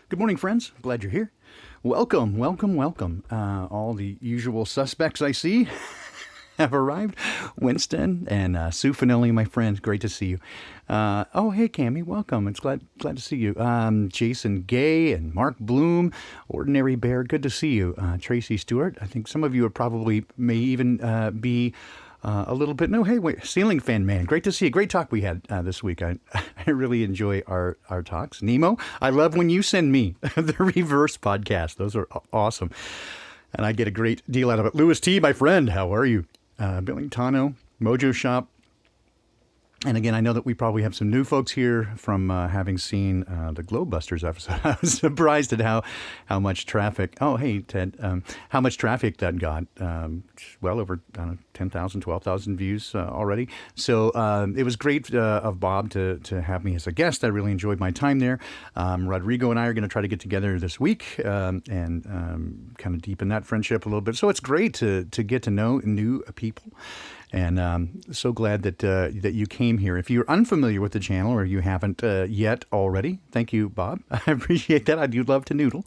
Good morning, friends. Glad you're here. Welcome, welcome, welcome. All the usual suspects I see have arrived. Winston and Sue Finelli, my friends. Great to see you. Oh, hey, Cammie. Welcome. It's glad to see you. Jason Gay and Mark Bloom, Ordinary Bear. Good to see you. Tracy Stewart. I think some of you are probably may even be a little bit. No, hey, wait, Ceiling Fan Man. Great to see you. Great talk we had this week. I really enjoy our talks. Nemo, I love when you send me the reverse podcast. Those are awesome. And I get a great deal out of it. Louis T., my friend, how are you? Billy Tano, Mojo Shop. And again, I know that we probably have some new folks here from having seen the Globebusters episode. I was surprised at how much traffic. Oh, hey, Ted. How much traffic that got. Well over, 10,000, 12,000 views already. So it was great of Bob to have me as a guest. I really enjoyed my time there. Rodrigo and I are going to try to get together this week and kind of deepen that friendship a little bit. So it's great to get to know new people. And so glad that you came here. If you're unfamiliar with the channel or you haven't yet already, thank you, Bob. I appreciate that. I do love to noodle.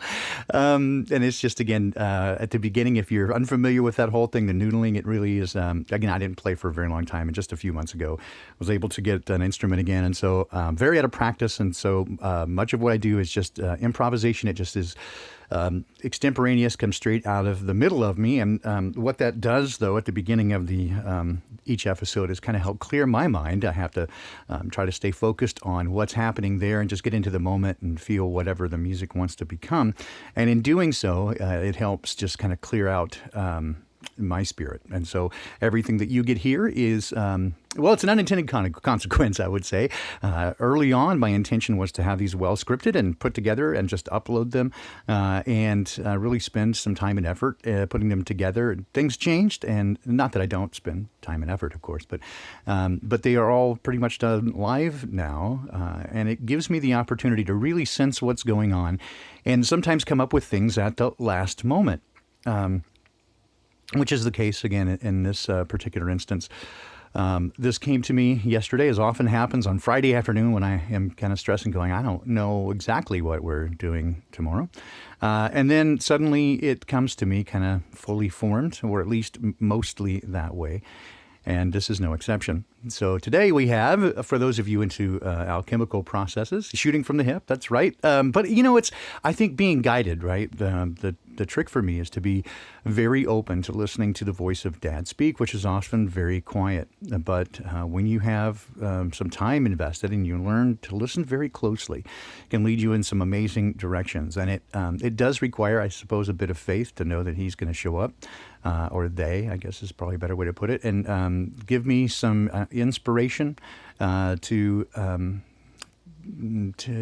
And it's just, again, at the beginning, if you're unfamiliar with that whole thing, the noodling, it really is, again, I didn't play for a very long time. And just a few months ago, was able to get an instrument again. And so very out of practice. And so much of what I do is just improvisation. It just is extemporaneous, comes straight out of the middle of me. And what that does, though, at the beginning of the each episode is kind of help clear my mind. I have to try to stay focused on what's happening there and just get into the moment and feel whatever the music wants to become. And in doing so, it helps just kind of clear out my spirit. And so everything that you get here is, well, it's an unintended consequence, I would say. Early on, my intention was to have these well scripted and put together and just upload them and really spend some time and effort putting them together. Things changed, and not that I don't spend time and effort, of course, but they are all pretty much done live now, and it gives me the opportunity to really sense what's going on and sometimes come up with things at the last moment. Which is the case, again, in this particular instance. This came to me yesterday, as often happens on Friday afternoon when I am kind of stressing, going, I don't know exactly what we're doing tomorrow. And then suddenly it comes to me kind of fully formed, or at least mostly that way. And this is no exception. So today we have, for those of you into alchemical processes, shooting from the hip, that's right. But, it's, I think, being guided, right? The trick for me is to be very open to listening to the voice of Dad speak, which is often very quiet. But when you have some time invested and you learn to listen very closely, it can lead you in some amazing directions. And it does require, I suppose, a bit of faith to know that he's going to show up. Or they, I guess is probably a better way to put it, and give me some inspiration to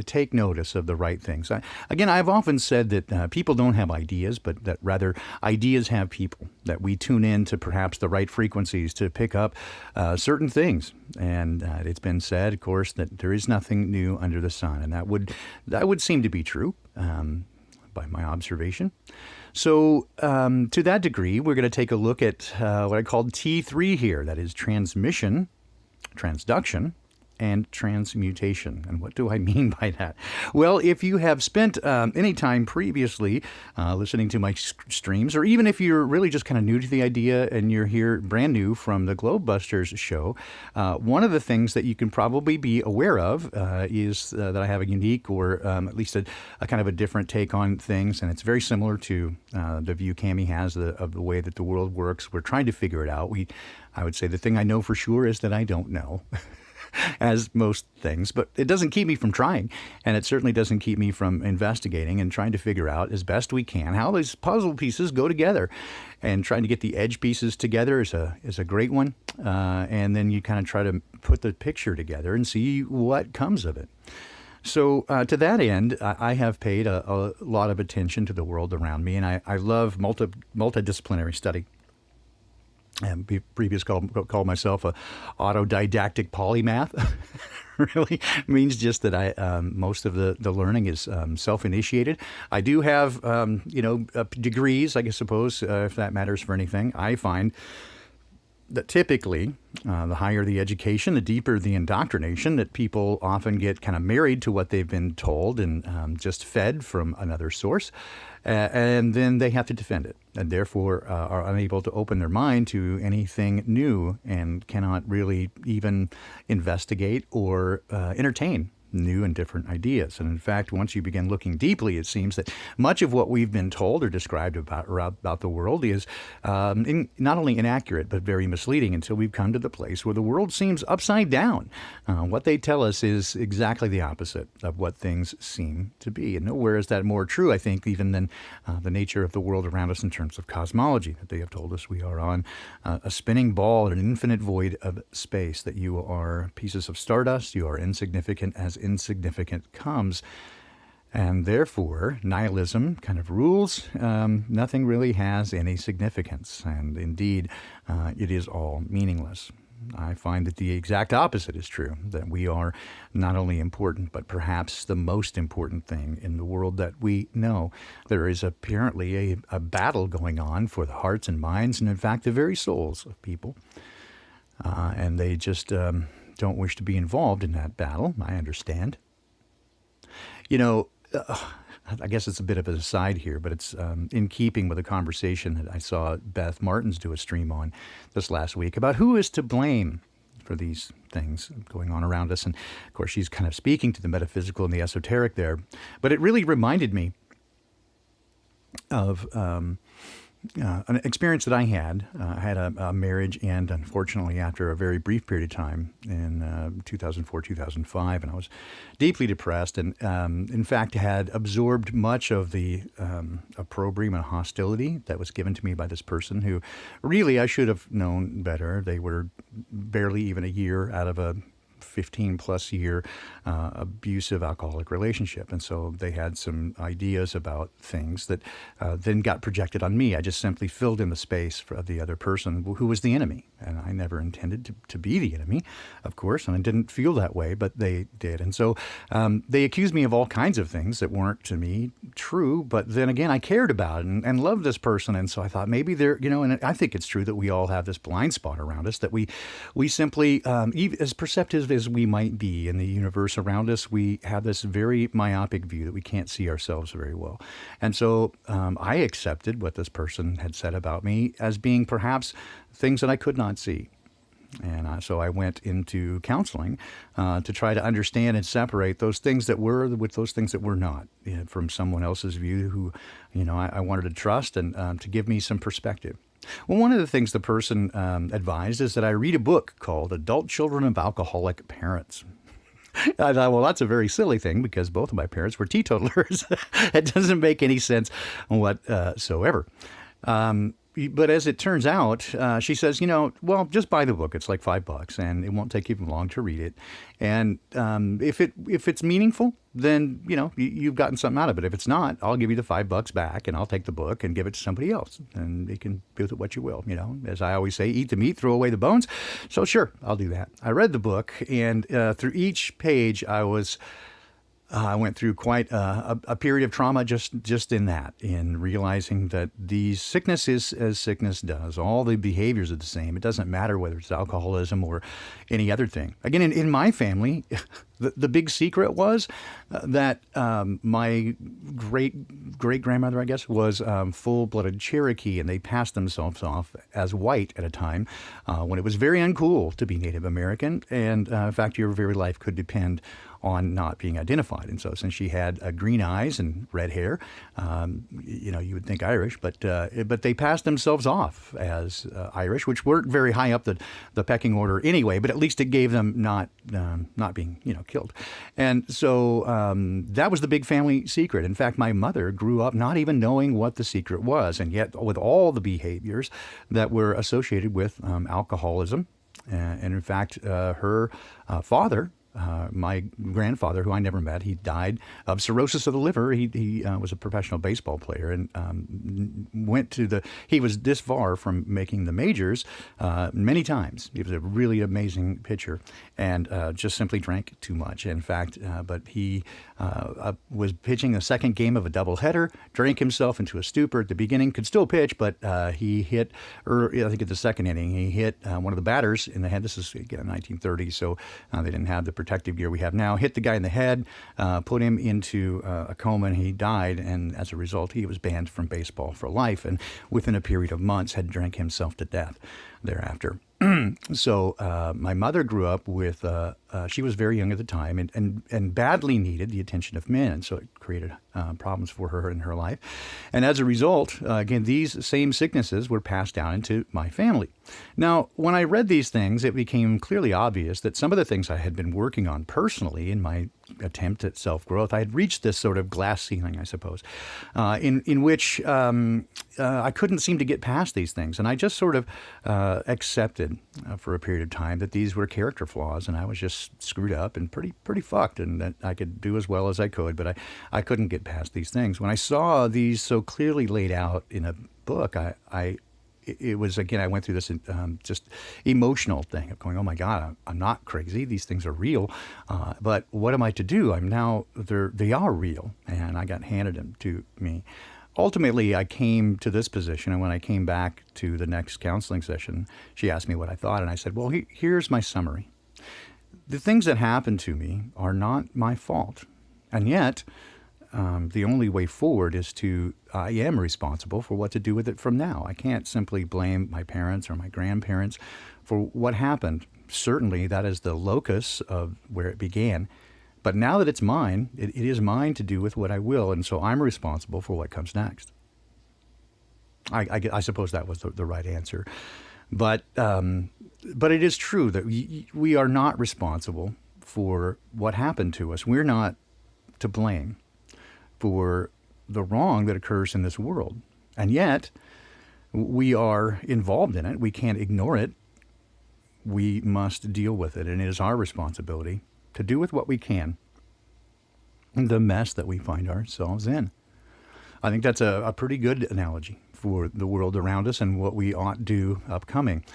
take notice of the right things. I've often said that people don't have ideas, but that rather ideas have people, that we tune in to perhaps the right frequencies to pick up certain things. And it's been said, of course, that there is nothing new under the sun, and that would seem to be true by my observation. So to that degree, we're going to take a look at what I called T3 here. That is transmission, transduction, and transmutation. And what do I mean by that? Well, if you have spent any time previously listening to my streams, or even if you're really just kind of new to the idea and you're here brand new from the Globebusters show, one of the things that you can probably be aware of is that I have a unique, or at least a kind of a different take on things, and it's very similar to the view Cammie has of the way that the world works. We're trying to figure it out. I would say the thing I know for sure is that I don't know. as most things, but it doesn't keep me from trying. And it certainly doesn't keep me from investigating and trying to figure out as best we can how these puzzle pieces go together. And trying to get the edge pieces together is a great one. And then you kind of try to put the picture together and see what comes of it. So to that end, I have paid a lot of attention to the world around me, and I love multidisciplinary study. And previous called myself a autodidactic polymath. Really means just that most of the learning is self-initiated. I do have degrees, I suppose, if that matters for anything. I find that typically, the higher the education, the deeper the indoctrination, that people often get kind of married to what they've been told and just fed from another source. And then they have to defend it, and therefore are unable to open their mind to anything new and cannot really even investigate or entertain new and different ideas. And in fact, once you begin looking deeply, it seems that much of what we've been told or described about the world is not only inaccurate, but very misleading until we've come to the place where the world seems upside down. What they tell us is exactly the opposite of what things seem to be. And nowhere is that more true, I think, even than the nature of the world around us in terms of cosmology, that they have told us we are on a spinning ball in an infinite void of space, that you are pieces of stardust, you are insignificant as insignificant comes, and therefore nihilism kind of rules. Nothing really has any significance, and indeed it is all meaningless. I find that the exact opposite is true, that we are not only important, but perhaps the most important thing in the world that we know. There is apparently a battle going on for the hearts and minds, and in fact the very souls of people, and they just don't wish to be involved in that battle, I understand. I guess it's a bit of an aside here, but it's in keeping with a conversation that I saw Beth Martins do a stream on this last week about who is to blame for these things going on around us. And of course, she's kind of speaking to the metaphysical and the esoteric there. But it really reminded me of an experience that I had. I had a marriage end, unfortunately, after a very brief period of time in 2004, 2005, and I was deeply depressed and, in fact, had absorbed much of the opprobrium and hostility that was given to me by this person who really I should have known better. They were barely even a year out of a 15-plus year abusive alcoholic relationship. And so they had some ideas about things that then got projected on me. I just simply filled in the space for the other person who was the enemy. And I never intended to be the enemy, of course, and I didn't feel that way, but they did. And so they accused me of all kinds of things that weren't, to me, true. But then again, I cared about it and loved this person. And so I thought maybe they're, and I think it's true that we all have this blind spot around us, that we simply, as perceptive as we might be in the universe around us, we have this very myopic view that we can't see ourselves very well. And so I accepted what this person had said about me as being perhaps things that I could not see. And so I went into counseling to try to understand and separate those things that were with those things that were not, from someone else's view who, I wanted to trust and to give me some perspective. Well, one of the things the person advised is that I read a book called Adult Children of Alcoholic Parents. I thought, well, that's a very silly thing because both of my parents were teetotalers. It doesn't make any sense whatsoever. But as it turns out, she says, well, just buy the book. It's like $5 and it won't take you long to read it. And if it's meaningful, then, you've gotten something out of it. If it's not, I'll give you the $5 back and I'll take the book and give it to somebody else. And you can do with it what you will. As I always say, eat the meat, throw away the bones. So sure, I'll do that. I read the book, and through each page I went through quite a period of trauma just in realizing that sickness is as sickness does. All the behaviors are the same. It doesn't matter whether it's alcoholism or any other thing. Again, in my family, The big secret was that my great grandmother, I guess, was full-blooded Cherokee, and they passed themselves off as white at a time when it was very uncool to be Native American, and in fact, your very life could depend on not being identified. And so since she had green eyes and red hair, you would think Irish, but they passed themselves off as Irish, which weren't very high up the pecking order anyway, but at least it gave them not being, killed. And so that was the big family secret. In fact, my mother grew up not even knowing what the secret was, and yet with all the behaviors that were associated with alcoholism. And in fact, her father, my grandfather, who I never met, he died of cirrhosis of the liver. He was a professional baseball player and he was this far from making the majors many times. He was a really amazing pitcher and just simply drank too much. In fact, but he was pitching the second game of a doubleheader, drank himself into a stupor at the beginning, could still pitch, but he hit, I think at the second inning, he hit one of the batters in the head. This is, again, 1930s, so they didn't have the protective gear we have now. Hit the guy in the head, put him into a coma, and he died. And as a result, he was banned from baseball for life. And within a period of months, had drank himself to death thereafter. So my mother grew up with, she was very young at the time and badly needed the attention of men. And so it created problems for her in her life. And as a result, again, these same sicknesses were passed down into my family. Now, when I read these things, it became clearly obvious that some of the things I had been working on personally in my attempt at self-growth, I had reached this sort of glass ceiling, I suppose, in which I couldn't seem to get past these things. And I just sort of accepted for a period of time that these were character flaws, and I was just screwed up and pretty fucked, and that I could do as well as I could, but I couldn't get past these things. When I saw these so clearly laid out in a book, it was, again, I went through this just emotional thing of going, oh my God, I'm not crazy. These things are real. But what am I to do? They are real. And I got handed them to me. Ultimately, I came to this position. And when I came back to the next counseling session, she asked me what I thought. And I said, well, here's my summary. The things that happened to me are not my fault. And yet, the only way forward is I am responsible for what to do with it from now. I can't simply blame my parents or my grandparents for what happened. Certainly, that is the locus of where it began. But now that it's mine, it is mine to do with what I will, and so I'm responsible for what comes next. I suppose that was the right answer. But it is true that we are not responsible for what happened to us. We're not to blame for the wrong that occurs in this world. And yet, we are involved in it. We can't ignore it. We must deal with it. And it is our responsibility to do with what we can the mess that we find ourselves in. I think that's a pretty good analogy for the world around us and what we ought to do upcoming.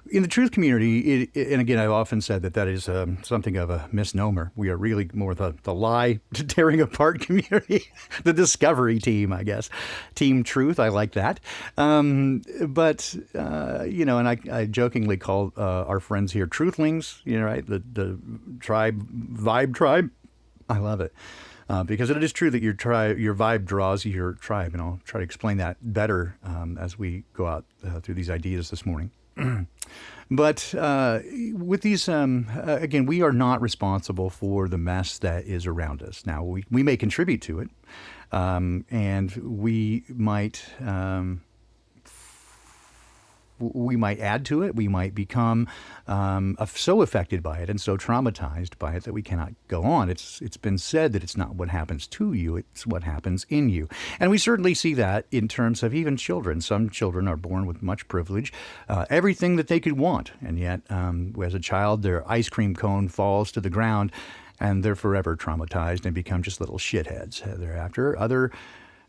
In the truth community, and again, I've often said that is something of a misnomer. We are really more the lie tearing apart community, the discovery team, I guess. Team Truth, I like that. And I jokingly call our friends here Truthlings, right? The vibe tribe. I love it. Because it is true that your vibe draws your tribe, and I'll try to explain that better as we go out through these ideas this morning. But with these, again, we are not responsible for the mess that is around us. Now, we may contribute to it, and we might add to it. We might become so affected by it and so traumatized by it that we cannot go on. It's been said that it's not what happens to you, it's what happens in you. And we certainly see that in terms of even children. Some children are born with much privilege, everything that they could want. And yet, as a child, their ice cream cone falls to the ground and they're forever traumatized and become just little shitheads thereafter. Other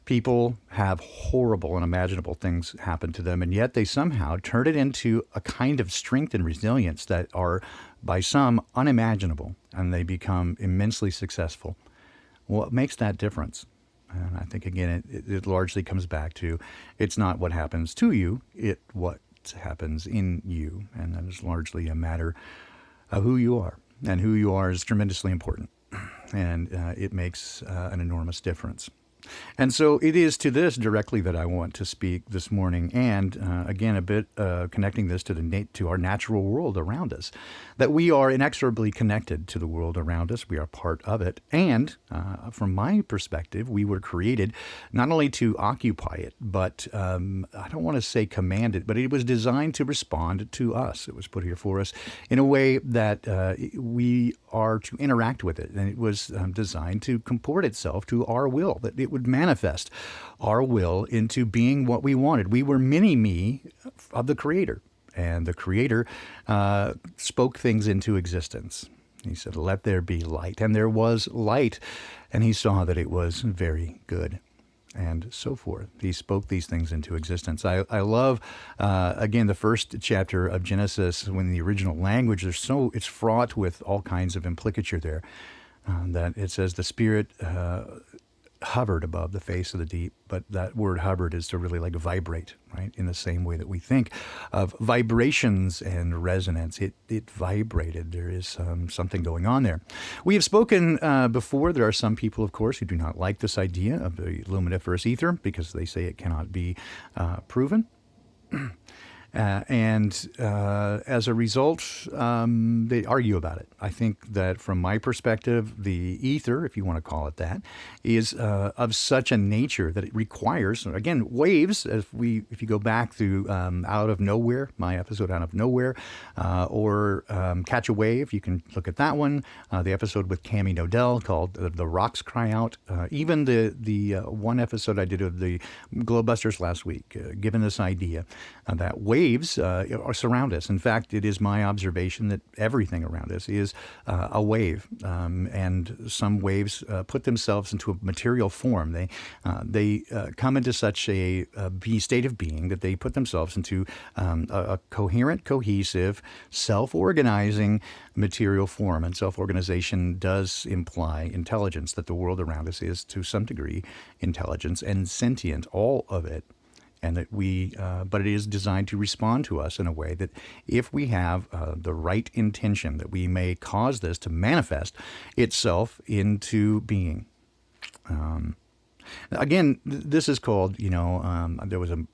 people have horrible, unimaginable things happen to them, and yet they somehow turn it into a kind of strength and resilience that are, by some, unimaginable, and they become immensely successful. What makes that difference? And I think, again, it largely comes back to it's not what happens to you, it's what happens in you, and that is largely a matter of who you are, and who you are is tremendously important. And it makes an enormous difference. And so it is to this directly that I want to speak this morning, and again, a bit connecting this to our natural world around us, that we are inexorably connected to the world around us. We are part of it, and from my perspective, we were created not only to occupy it, but I don't want to say command it, but it was designed to respond to us. It was put here for us in a way that we are to interact with it, and it was designed to comport itself to our will, that it would manifest our will into being what we wanted. We were mini-me of the Creator, and the Creator spoke things into existence. He said, "Let there be light," and there was light, and he saw that it was very good, and so forth. He spoke these things into existence. I love, again, the first chapter of Genesis, when the original language, it's fraught with all kinds of implicature there, that it says the Spirit hovered above the face of the deep, but that word hovered is to really like vibrate, right? In the same way that we think of vibrations and resonance, it vibrated. There is something going on there. We have spoken before. There are some people, of course, who do not like this idea of the luminiferous ether because they say it cannot be proven. And as a result, they argue about it. I think that from my perspective, the ether, if you want to call it that, is of such a nature that it requires, again, waves. If you go back through Out of Nowhere, my episode Out of Nowhere, or Catch a Wave, you can look at that one. The episode with Cammie Nodell called The Rocks Cry Out. Even the one episode I did of the Glowbusters last week, given this idea that waves surround us. In fact, it is my observation that everything around us is a wave, and some waves put themselves into a material form. They come into such a state of being that they put themselves into a coherent, cohesive, self-organizing material form. And self-organization does imply intelligence, that the world around us is to some degree intelligence and sentient, all of it. And that but it is designed to respond to us in a way that if we have the right intention, that we may cause this to manifest itself into being. Again, this is called, there was a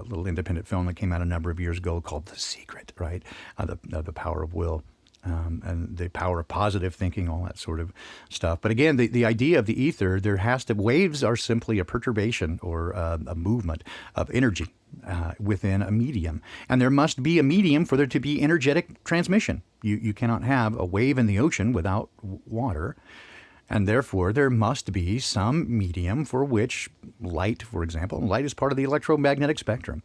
little independent film that came out a number of years ago called The Secret, right? The power of will. And the power of positive thinking, all that sort of stuff. But again, the idea of the ether, waves are simply a perturbation or a movement of energy within a medium. And there must be a medium for there to be energetic transmission. You cannot have a wave in the ocean without water. And therefore, there must be some medium for which light, for example, light is part of the electromagnetic spectrum.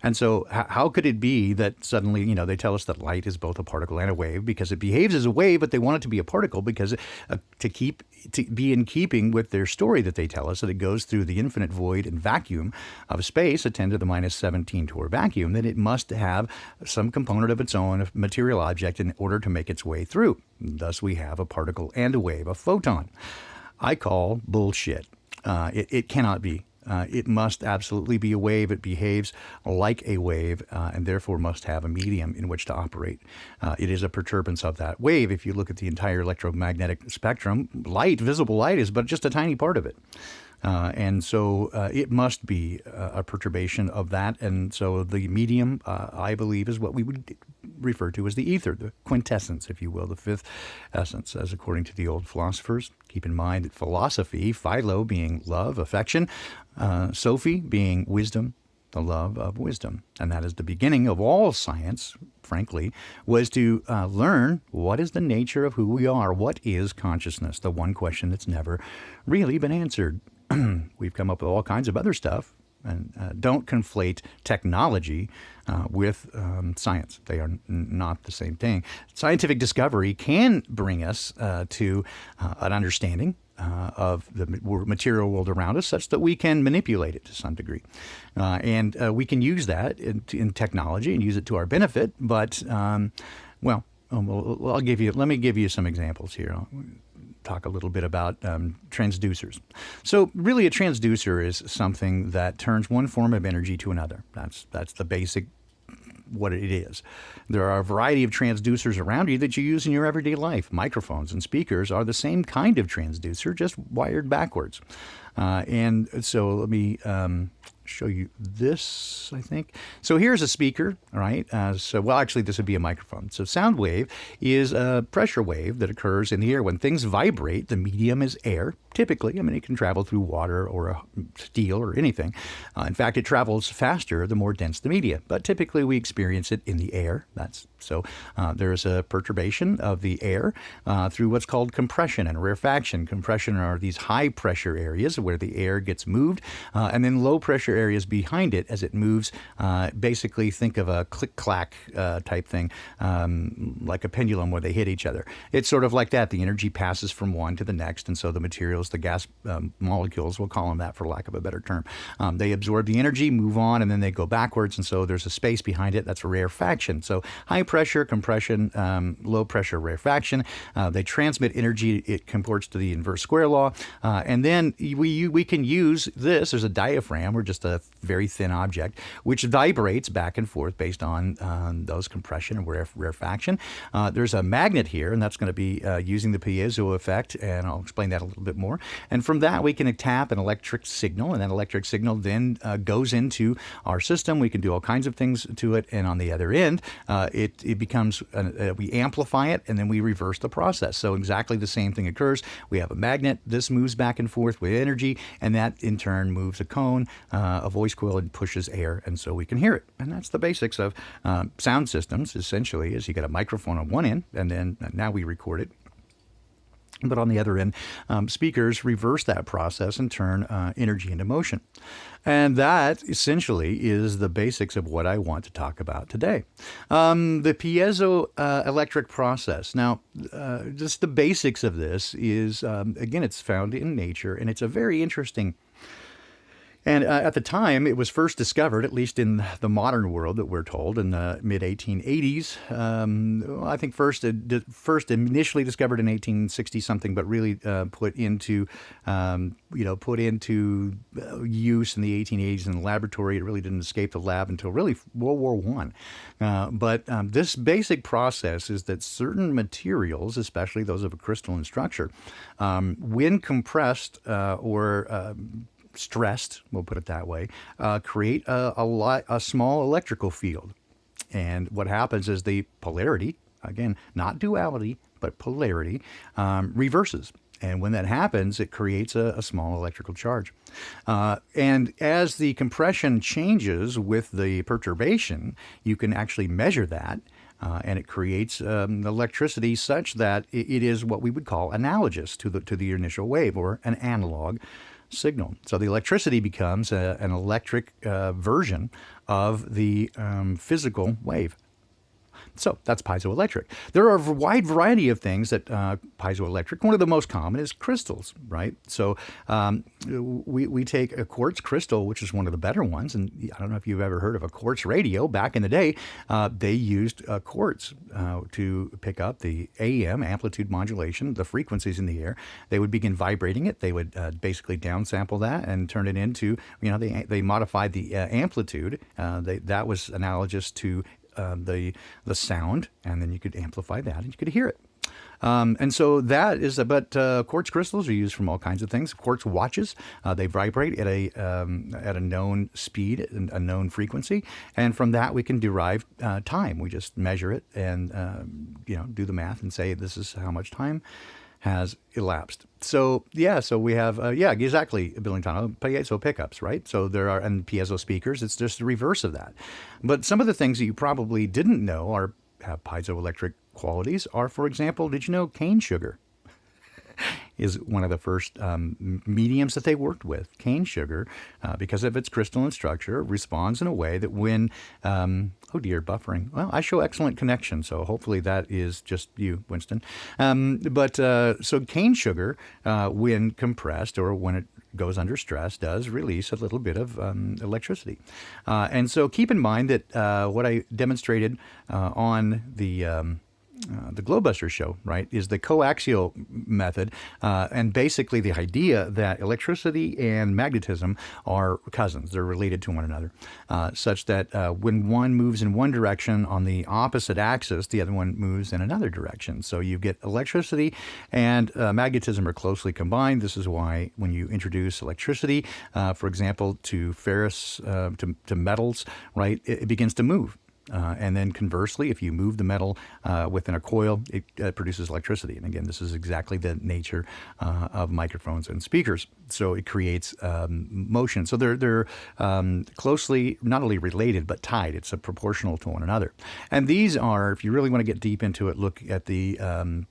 And so how could it be that suddenly, they tell us that light is both a particle and a wave because it behaves as a wave, but they want it to be a particle because to be in keeping with their story that they tell us, that it goes through the infinite void and vacuum of space, a 10 to the minus 17 torr vacuum, that it must have some component of its own, a material object, in order to make its way through. Thus, we have a particle and a wave, a photon. I call bullshit. It cannot be. It must absolutely be a wave. It behaves like a wave, and therefore must have a medium in which to operate. It is a perturbance of that wave. If you look at the entire electromagnetic spectrum, visible light is but just a tiny part of it. And so it must be a perturbation of that. And so the medium, I believe, is what we would refer to as the ether, the quintessence, if you will, the fifth essence, as according to the old philosophers. Keep in mind that philosophy, philo being love, affection, Sophie being wisdom, the love of wisdom. And that is the beginning of all science, frankly, was to learn what is the nature of who we are. What is consciousness? The one question that's never really been answered. We've come up with all kinds of other stuff. And don't conflate technology with science. They are not the same thing. Scientific discovery can bring us to an understanding of the material world around us such that we can manipulate it to some degree. And we can use that in technology and use it to our benefit. But, let me give you some examples here. I'll talk a little bit about transducers. So really a transducer is something that turns one form of energy to another. That's the basic what it is. There are a variety of transducers around you that you use in your everyday life. Microphones and speakers are the same kind of transducer, just wired backwards. And so let me show you this, I think. So here's a speaker, all right? Well, actually, this would be a microphone. So sound wave is a pressure wave that occurs in the air. When things vibrate, the medium is air, typically. I mean, it can travel through water or steel or anything. In fact, it travels faster the more dense the media, but typically we experience it in the air. There's a perturbation of the air through what's called compression and rarefaction. Compression are these high pressure areas where the air gets moved, and then low pressure areas behind it as it moves. Basically, think of a click-clack type thing, like a pendulum where they hit each other. It's sort of like that. The energy passes from one to the next, and so the materials, the gas molecules, we'll call them that for lack of a better term, they absorb the energy, move on, and then they go backwards, and so there's a space behind it. That's rarefaction. So high pressure, compression, low pressure, rarefaction. They transmit energy. It comports to the inverse square law. And then we can use this as a diaphragm, or just a very thin object, which vibrates back and forth based on those compression and rarefaction. There's a magnet here, and that's going to be using the piezo effect, and I'll explain that a little bit more. And from that, we can tap an electric signal, and that electric signal then goes into our system. We can do all kinds of things to it, and on the other end, it becomes, we amplify it, and then we reverse the process. So exactly the same thing occurs. We have a magnet. This moves back and forth with energy, and that in turn moves a cone, a voice coil, and pushes air, and so we can hear it. And that's the basics of sound systems, essentially, is you got a microphone on one end, and then now we record it. But on the other end, speakers reverse that process and turn energy into motion. And that essentially is the basics of what I want to talk about today. The piezo electric process. Now, just the basics of this is, again, it's found in nature, and it's a very interesting. And at the time, it was first discovered, at least in the modern world that we're told, in the mid-1880s. I think first initially discovered in 1860 something, but really put into use in the 1880s in the laboratory. It really didn't escape the lab until really World War I. But this basic process is that certain materials, especially those of a crystalline structure, when compressed or stressed, we'll put it that way, create a small electrical field. And what happens is the polarity, again, not duality, but polarity, reverses. And when that happens, it creates a small electrical charge. And as the compression changes with the perturbation, you can actually measure that. And it creates electricity such that it is what we would call analogous to the initial wave, or an analog signal. So the electricity becomes an electric version of the physical wave. So that's piezoelectric. There are a wide variety of things that piezoelectric. One of the most common is crystals, right? So we take a quartz crystal, which is one of the better ones. And I don't know if you've ever heard of a quartz radio. Back in the day, they used quartz to pick up the AM, amplitude modulation, the frequencies in the air. They would begin vibrating it. They would basically downsample that and turn it into, they modified the amplitude. That was analogous to the sound, and then you could amplify that and you could hear it. And so that is, but quartz crystals are used from all kinds of things. Quartz watches, they vibrate at a known speed, a known frequency, and from that we can derive time. We just measure it and do the math and say this is how much time has elapsed. So we have exactly, Billington, piezo pickups, right? So there are, and piezo speakers. It's just the reverse of that. But some of the things that you probably didn't know have piezoelectric qualities are, for example, did you know cane sugar is one of the first mediums that they worked with? Cane sugar, because of its crystalline structure, responds in a way that when, buffering. Well, I show excellent connection, so hopefully that is just you, Winston. So cane sugar, when compressed or when it goes under stress, does release a little bit of electricity. And so keep in mind that what I demonstrated on the the Glowbusters show, right, is the coaxial method, and basically the idea that electricity and magnetism are cousins. They're related to one another, such that when one moves in one direction on the opposite axis, the other one moves in another direction. So you get electricity and magnetism are closely combined. This is why when you introduce electricity, for example, to ferrous, to metals, right, it begins to move. And then conversely, if you move the metal within a coil, it produces electricity. And again, this is exactly the nature of microphones and speakers. So it creates motion. So they're closely not only related, but tied. It's proportional to one another. And these are, if you really want to get deep into it, look at the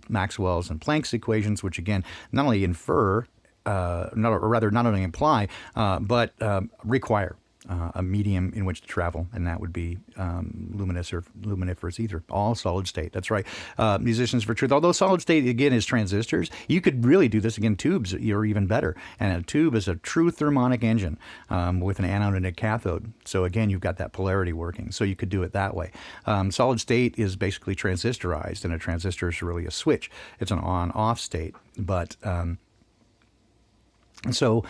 Maxwell's and Planck's equations, which again, not only infer, not only imply, but require a medium in which to travel, and that would be luminous or luminiferous ether, all solid state. That's right. Musicians for Truth. Although solid state, again, is transistors, you could really do this, again, tubes are even better. And a tube is a true thermonic engine with an anode and a cathode. So again, you've got that polarity working. So you could do it that way. Solid state is basically transistorized, and a transistor is really a switch. It's an on-off state. But so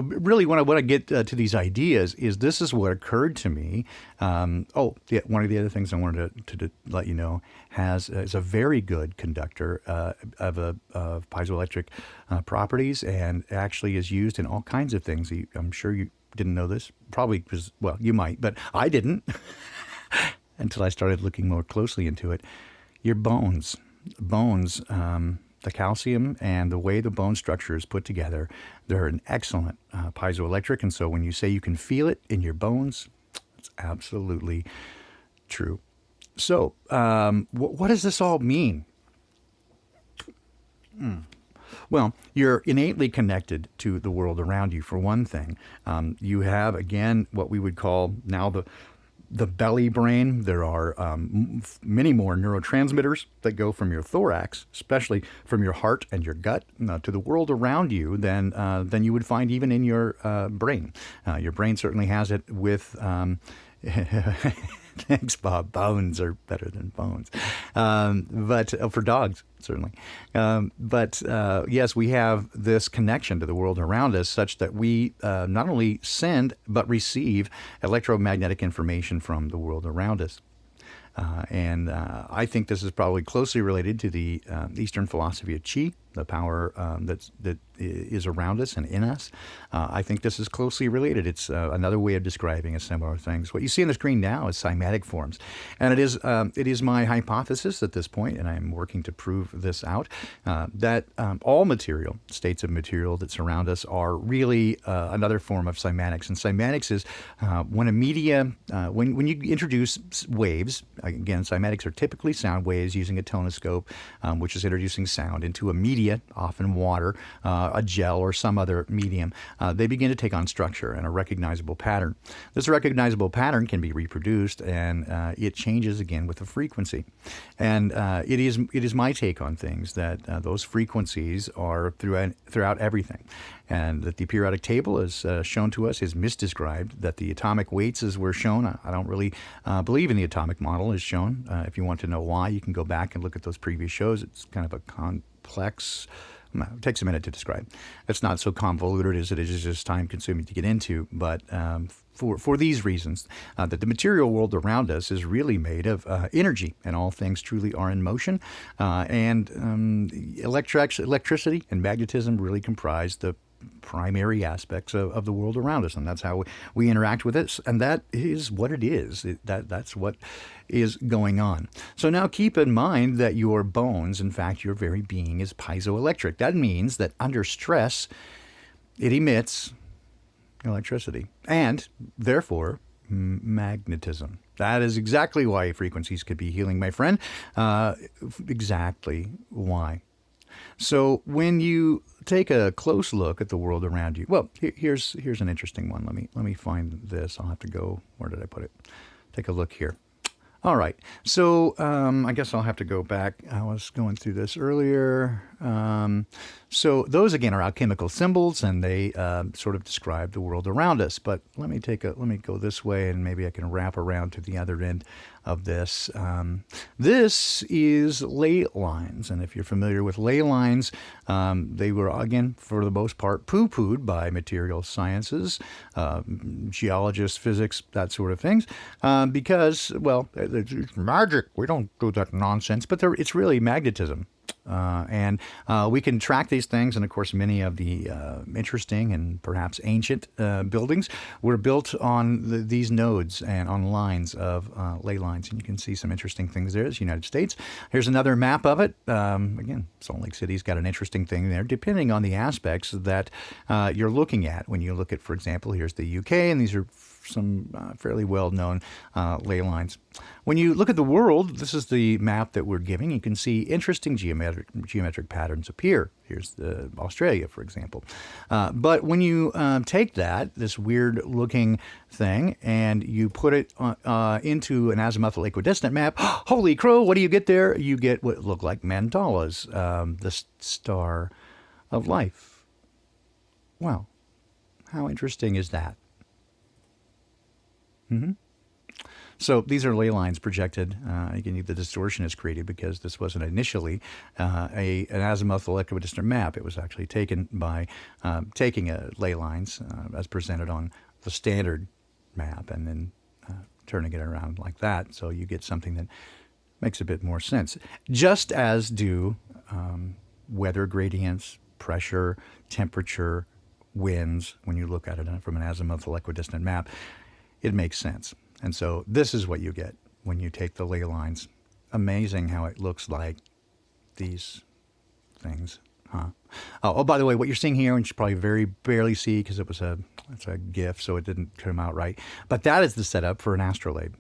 really, when I want to get to these ideas, is this is what occurred to me. One of the other things I wanted to let you know is a very good conductor of piezoelectric properties, and actually is used in all kinds of things. I'm sure you didn't know this, probably because, well, you might, but I didn't until I started looking more closely into it. Your bones. The calcium and the way the bone structure is put together, they're an excellent piezoelectric. And so when you say you can feel it in your bones, it's absolutely true. So what does this all mean? Well, you're innately connected to the world around you, for one thing. You have, again, what we would call now the belly brain. There are many more neurotransmitters that go from your thorax, especially from your heart and your gut, to the world around you than you would find even in your brain. Your brain certainly has it with thanks, Bob. Bones are better than bones. But for dogs, certainly. Yes, we have this connection to the world around us such that we not only send but receive electromagnetic information from the world around us. And I think this is probably closely related to the Eastern philosophy of Qi, the power that is around us and in us. I think this is closely related. It's another way of describing a similar things. What you see on the screen now is cymatic forms. And it is my hypothesis at this point, and I'm working to prove this out, that all material, states of material that surround us, are really another form of cymatics. And cymatics is when a media, when you introduce waves, again, cymatics are typically sound waves using a tonoscope, which is introducing sound into a media, often water, a gel, or some other medium. They begin to take on structure and a recognizable pattern. This recognizable pattern can be reproduced, and it changes again with the frequency. And it is my take on things that those frequencies are throughout everything. And that the periodic table is shown to us is misdescribed, that the atomic weights as were shown. I don't really believe in the atomic model as shown. If you want to know why, you can go back and look at those previous shows. It's kind of a complex, it takes a minute to describe. It's not so convoluted as it is just time consuming to get into, but for these reasons, that the material world around us is really made of energy, and all things truly are in motion. And electricity and magnetism really comprise the primary aspects of the world around us, and that's how we interact with it, and that is what it is. That's what is going on. So now keep in mind that your bones, in fact, your very being, is piezoelectric. That means that under stress, it emits electricity, and therefore magnetism. That is exactly why frequencies could be healing, my friend. Exactly why. So when you take a close look at the world around you, well, here's an interesting one. Let me find this. I'll have to go. Where did I put it? Take a look here. All right. So I guess I'll have to go back. I was going through this earlier. So those again are alchemical symbols, and they sort of describe the world around us. But let me go this way, and maybe I can wrap around to the other end of this. This is ley lines, and if you're familiar with ley lines, they were again for the most part poo-pooed by material sciences, geologists, physics, that sort of things, because well, it's magic. We don't do that nonsense, but it's really magnetism. And we can track these things, and of course many of the interesting and perhaps ancient buildings were built on these nodes and on lines of ley lines, and you can see some interesting things there. It's the United States. Here's another map of it. Again, Salt Lake City's got an interesting thing there, depending on the aspects that you're looking at. When you look at, for example, here's the UK, and these are some fairly well-known ley lines. When you look at the world, this is the map that we're giving. You can see interesting geometric patterns appear. Here's Australia, for example. But when you take this weird-looking thing, and you put it into an azimuthal equidistant map, holy crow, what do you get there? You get what look like mandalas, the star of life. Wow. How interesting is that? Mm-hmm. So these are ley lines projected. Again, the distortion is created because this wasn't initially an azimuthal equidistant map. It was actually taken by taking ley lines as presented on the standard map and then turning it around like that. So you get something that makes a bit more sense. Just as do weather gradients, pressure, temperature, winds. When you look at it from an azimuthal equidistant map, it makes sense. And so this is what you get when you take the ley lines. Amazing how it looks like these things, huh? Oh, by the way, what you're seeing here, and you should probably very barely see because it's a GIF, so it didn't come out right. But that is the setup for an astrolabe.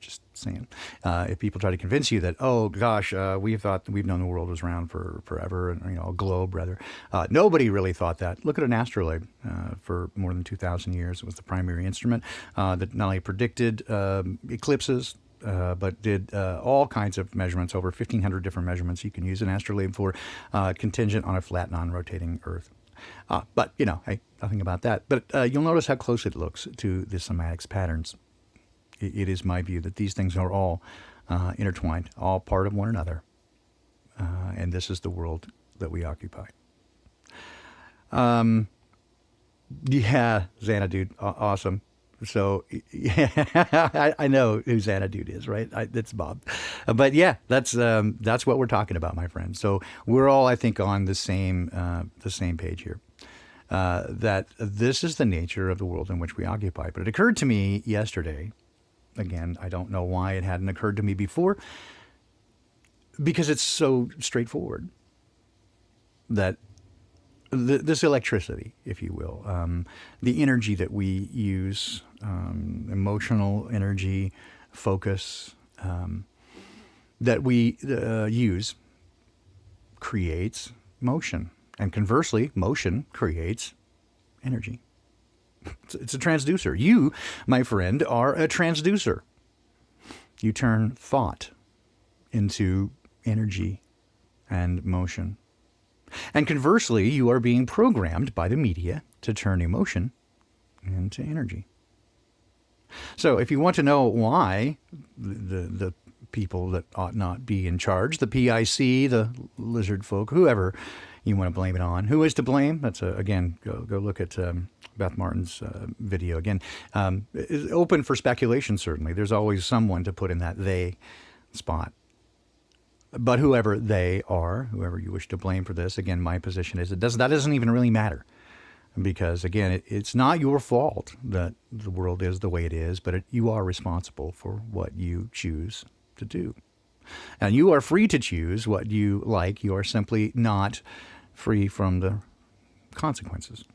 Just saying. If people try to convince you that, oh gosh, we've known the world was round for forever, and a globe rather. Nobody really thought that. Look at an astrolabe. For more than 2,000 years, it was the primary instrument that not only predicted eclipses, but did all kinds of measurements, over 1,500 different measurements you can use an astrolabe for, contingent on a flat, non-rotating Earth. But hey, nothing about that. But you'll notice how close it looks to the somatics patterns. It is my view that these things are all intertwined, all part of one another. And this is the world that we occupy. Yeah, Xanadude, awesome. So, yeah, I know who Xanadude is, right? It's Bob. But yeah, that's what we're talking about, my friend. So we're all, I think, on the same page here. That this is the nature of the world in which we occupy. But it occurred to me yesterday. Again, I don't know why it hadn't occurred to me before, because it's so straightforward that this electricity, if you will, the energy that we use, emotional energy, focus, that we use, creates motion. And conversely, motion creates energy. It's a transducer. You, my friend, are a transducer. You turn thought into energy and motion. And conversely, you are being programmed by the media to turn emotion into energy. So if you want to know why the people that ought not be in charge, the PIC, the lizard folk, whoever you want to blame it on, who is to blame? That's again, go look at Beth Martin's video again. It's open for speculation, certainly. There's always someone to put in that they spot. But whoever they are, whoever you wish to blame for this, again, my position is that doesn't even really matter. Because, again, it's not your fault that the world is the way it is, but you are responsible for what you choose to do. And you are free to choose what you like. You are simply not free from the consequences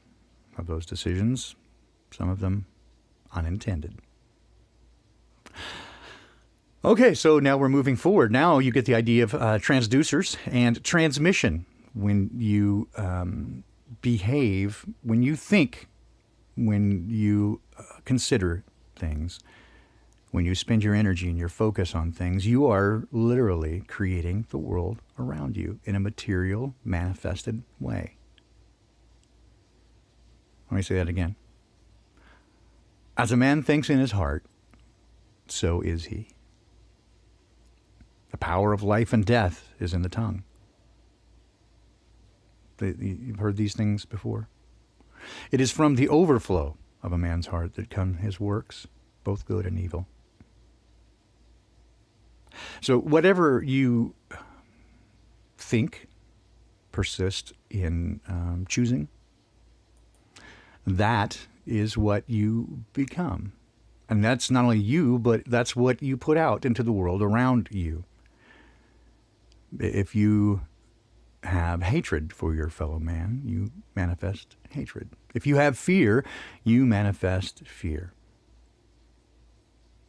of those decisions, some of them unintended. Okay, so now we're moving forward. Now you get the idea of transducers and transmission. When you behave, when you think, when you consider things, when you spend your energy and your focus on things, you are literally creating the world around you in a material, manifested way. Let me say that again. As a man thinks in his heart, so is he. The power of life and death is in the tongue. You've heard these things before? It is from the overflow of a man's heart that come his works, both good and evil. So whatever you think, persist in choosing, that is what you become. And that's not only you, but that's what you put out into the world around you. If you have hatred for your fellow man, you manifest hatred. If you have fear, you manifest fear.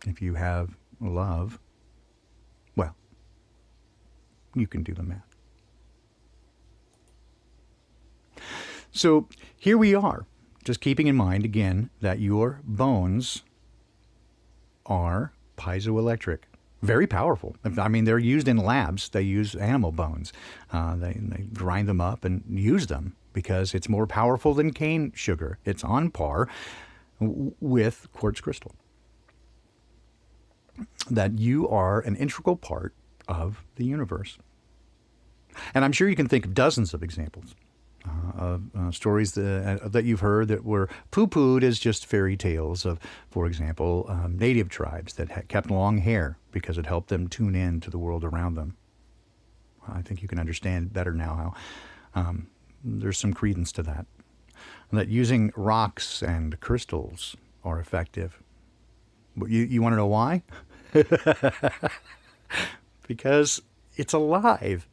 If you have love, well, you can do the math. So here we are, just keeping in mind again that your bones are piezoelectric. Very powerful. I mean, they're used in labs. They use animal bones. They grind them up and use them because it's more powerful than cane sugar. It's on par with quartz crystal. That you are an integral part of the universe. And I'm sure you can think of dozens of examples of stories that you've heard that were poo-pooed as just fairy tales of, for example, native tribes that had kept long hair because it helped them tune in to the world around them. I think you can understand better now how there's some credence to that. And that using rocks and crystals are effective. But you want to know why? Because it's alive.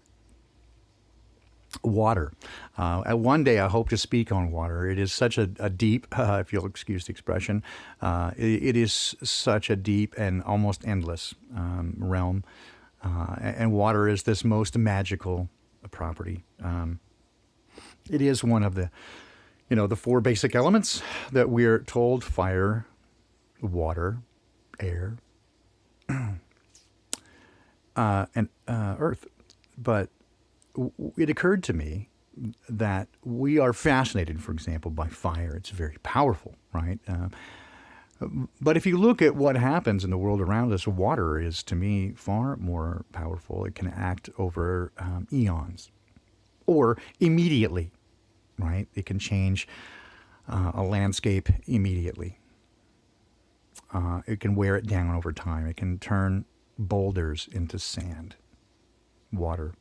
Water. One day I hope to speak on water. It is such a deep, if you'll excuse the expression, it is such a deep and almost endless realm. And water is this most magical property. It is one of the, the four basic elements that we're told: fire, water, air, and earth. But it occurred to me that we are fascinated, for example, by fire. It's very powerful, right? But if you look at what happens in the world around us, water is, to me, far more powerful. It can act over eons or immediately, right? It can change a landscape immediately. It can wear it down over time. It can turn boulders into sand. Water.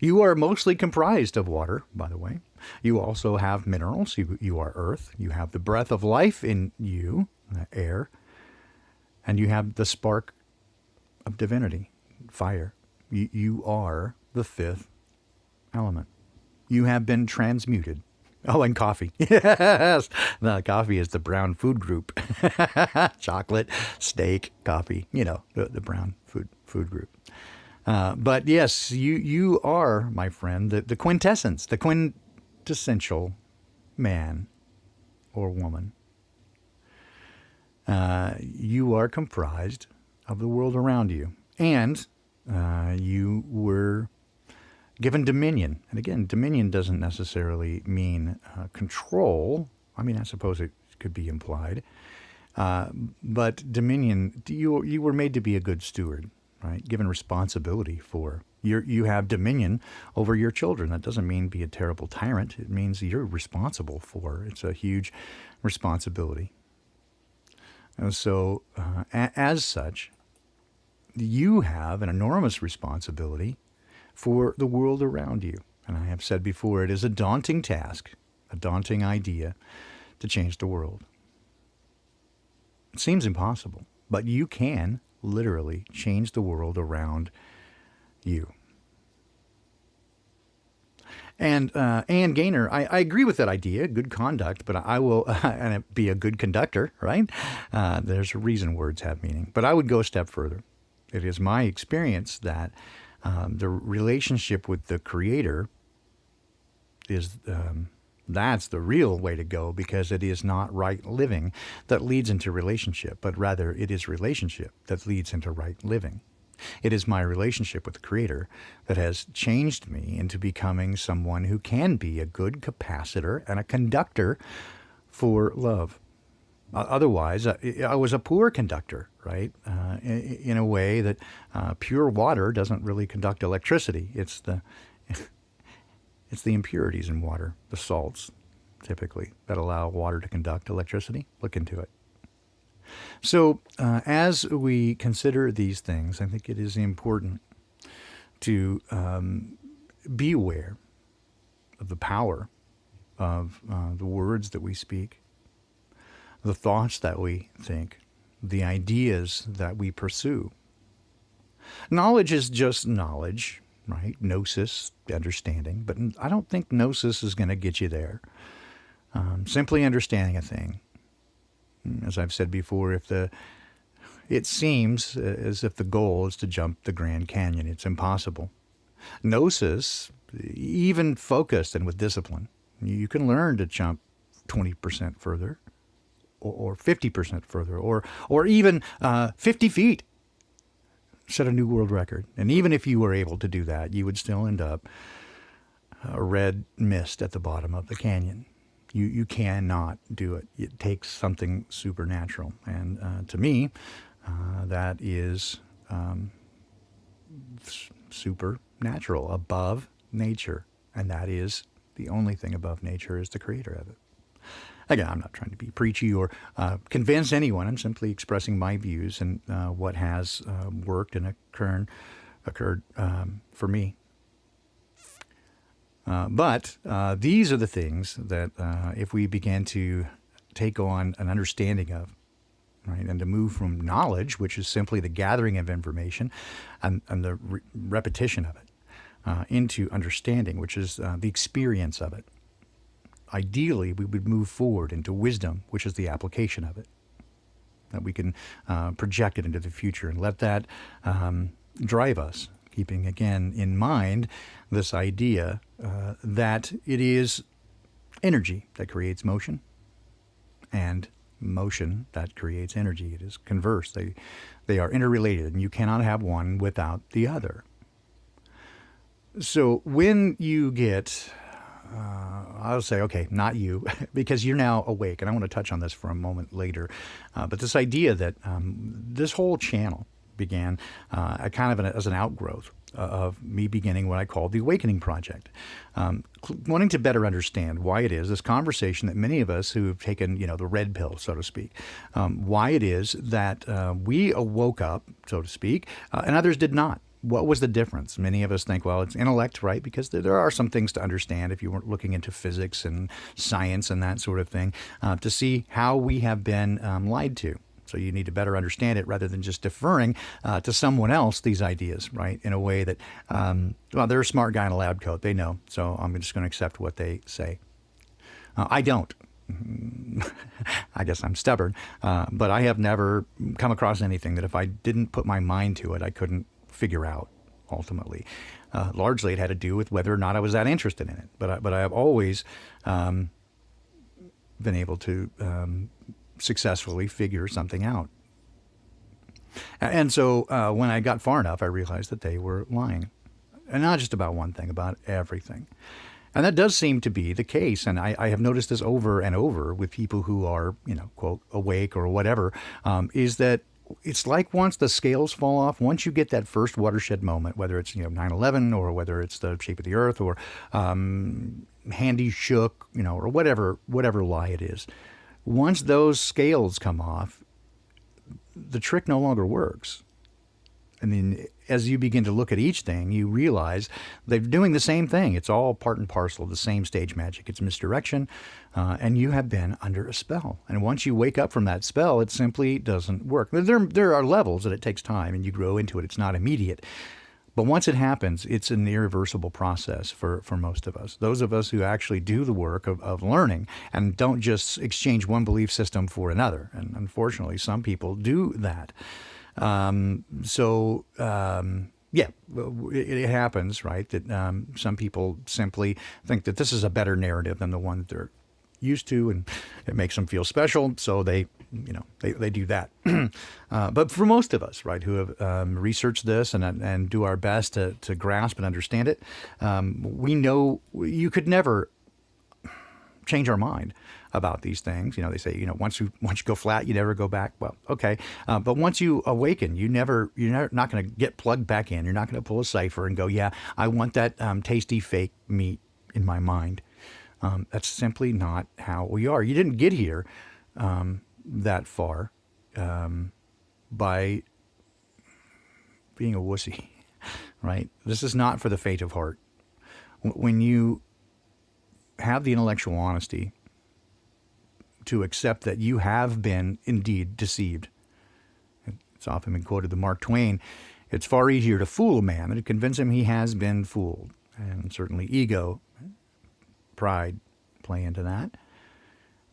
You are mostly comprised of water, by the way. You also have minerals. You are earth. You have the breath of life in you, air. And you have the spark of divinity, fire. You are the fifth element. You have been transmuted. Oh, and coffee. Yes. The coffee is the brown food group. Chocolate, steak, coffee, the brown food group. But yes, you are, my friend, the quintessence, the quintessential man or woman. You are comprised of the world around you. And you were given dominion. And again, dominion doesn't necessarily mean control. I mean, I suppose it could be implied. But dominion, you were made to be a good steward. Right, given responsibility for you have dominion over your children. That doesn't mean be a terrible tyrant. It means you're responsible for. It's a huge responsibility. And so, as such, you have an enormous responsibility for the world around you. And I have said before, it is a daunting task, a daunting idea to change the world. It seems impossible, but you can literally change the world around you. And Ann Gaynor, I agree with that idea, good conduct, but I will and be a good conductor, right? There's a reason words have meaning. But I would go a step further. It is my experience that the relationship with the Creator is That's the real way to go, because it is not right living that leads into relationship, but rather it is relationship that leads into right living. It is my relationship with the Creator that has changed me into becoming someone who can be a good capacitor and a conductor for love. Otherwise, I was a poor conductor, right? In a way that pure water doesn't really conduct electricity. It's the impurities in water, the salts, typically, that allow water to conduct electricity. Look into it. So, as we consider these things, I think it is important to be aware of the power of the words that we speak, the thoughts that we think, the ideas that we pursue. Knowledge is just knowledge, right? Gnosis, understanding. But I don't think gnosis is going to get you there. Simply understanding a thing. As I've said before, it seems as if the goal is to jump the Grand Canyon. It's impossible. Gnosis, even focused and with discipline, you can learn to jump 20% further, or 50% further, or even 50 feet. Set a new world record. And even if you were able to do that, you would still end up a red mist at the bottom of the canyon. You cannot do it. It takes something supernatural. And to me, that is supernatural, above nature. And that is the only thing above nature, is the Creator of it. Again, I'm not trying to be preachy or convince anyone. I'm simply expressing my views and what has worked and occurred for me. But these are the things that if we begin to take on an understanding of, right, and to move from knowledge, which is simply the gathering of information and the repetition of it, into understanding, which is the experience of it. Ideally, we would move forward into wisdom, which is the application of it. That we can project it into the future and let that drive us, keeping again in mind this idea that it is energy that creates motion, and motion that creates energy. It is converse. They are interrelated, and you cannot have one without the other. So when you get I'll say, okay, not you, because you're now awake, and I want to touch on this for a moment later. But this idea that this whole channel began kind of as an outgrowth of me beginning what I called the Awakening Project, wanting to better understand why it is this conversation that many of us who have taken, the red pill, so to speak, why it is that we awoke up, so to speak, and others did not. What was the difference? Many of us think, well, it's intellect, right? Because there are some things to understand if you weren't looking into physics and science and that sort of thing, to see how we have been lied to. So you need to better understand it rather than just deferring to someone else these ideas, right? In a way that, well, they're a smart guy in a lab coat. They know. So I'm just going to accept what they say. I don't. I guess I'm stubborn. But I have never come across anything that if I didn't put my mind to it, I couldn't figure out ultimately. Largely it had to do with whether or not I was that interested in it. But I have always been able to successfully figure something out. And so when I got far enough, I realized that they were lying. And not just about one thing, about everything. And that does seem to be the case. And I have noticed this over and over with people who are, quote, awake or whatever, is that it's like once the scales fall off, once you get that first watershed moment, whether it's 9/11 or whether it's the shape of the earth or Handy shook, or whatever lie it is, once those scales come off, the trick no longer works. And then as you begin to look at each thing, you realize they're doing the same thing. It's all part and parcel of the same stage magic. It's misdirection, and you have been under a spell. And once you wake up from that spell, it simply doesn't work. There are levels that it takes time, and you grow into it. It's not immediate. But once it happens, it's an irreversible process for most of us. Those of us who actually do the work of learning and don't just exchange one belief system for another. And unfortunately, some people do that. Yeah, it happens, right? That some people simply think that this is a better narrative than the one that they're used to, and it makes them feel special, so they do that. But for most of us, right, who have researched this and do our best to grasp and understand it, we know you could never change our mind about these things. They say, once you go flat, you never go back. Well, okay. But once you awaken, you're not going to get plugged back in. You're not going to pull a cipher and go, yeah, I want that tasty fake meat in my mind. That's simply not how we are. You didn't get here that far by being a wussy, right? This is not for the faint of heart. When you have the intellectual honesty to accept that you have been indeed deceived. It's often been quoted to Mark Twain, it's far easier to fool a man than to convince him he has been fooled. And certainly ego, pride play into that.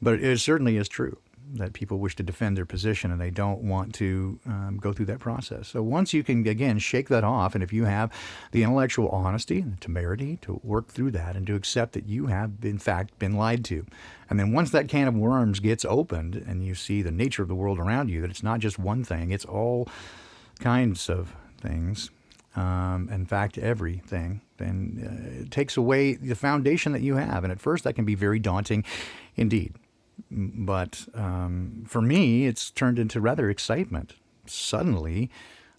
But it certainly is true that people wish to defend their position and they don't want to go through that process. So once you can, again, shake that off, and if you have the intellectual honesty and the temerity to work through that and to accept that you have, in fact, been lied to, and then once that can of worms gets opened and you see the nature of the world around you, that it's not just one thing, it's all kinds of things, in fact, everything, then it takes away the foundation that you have. And at first that can be very daunting indeed. But for me, it's turned into rather excitement. Suddenly,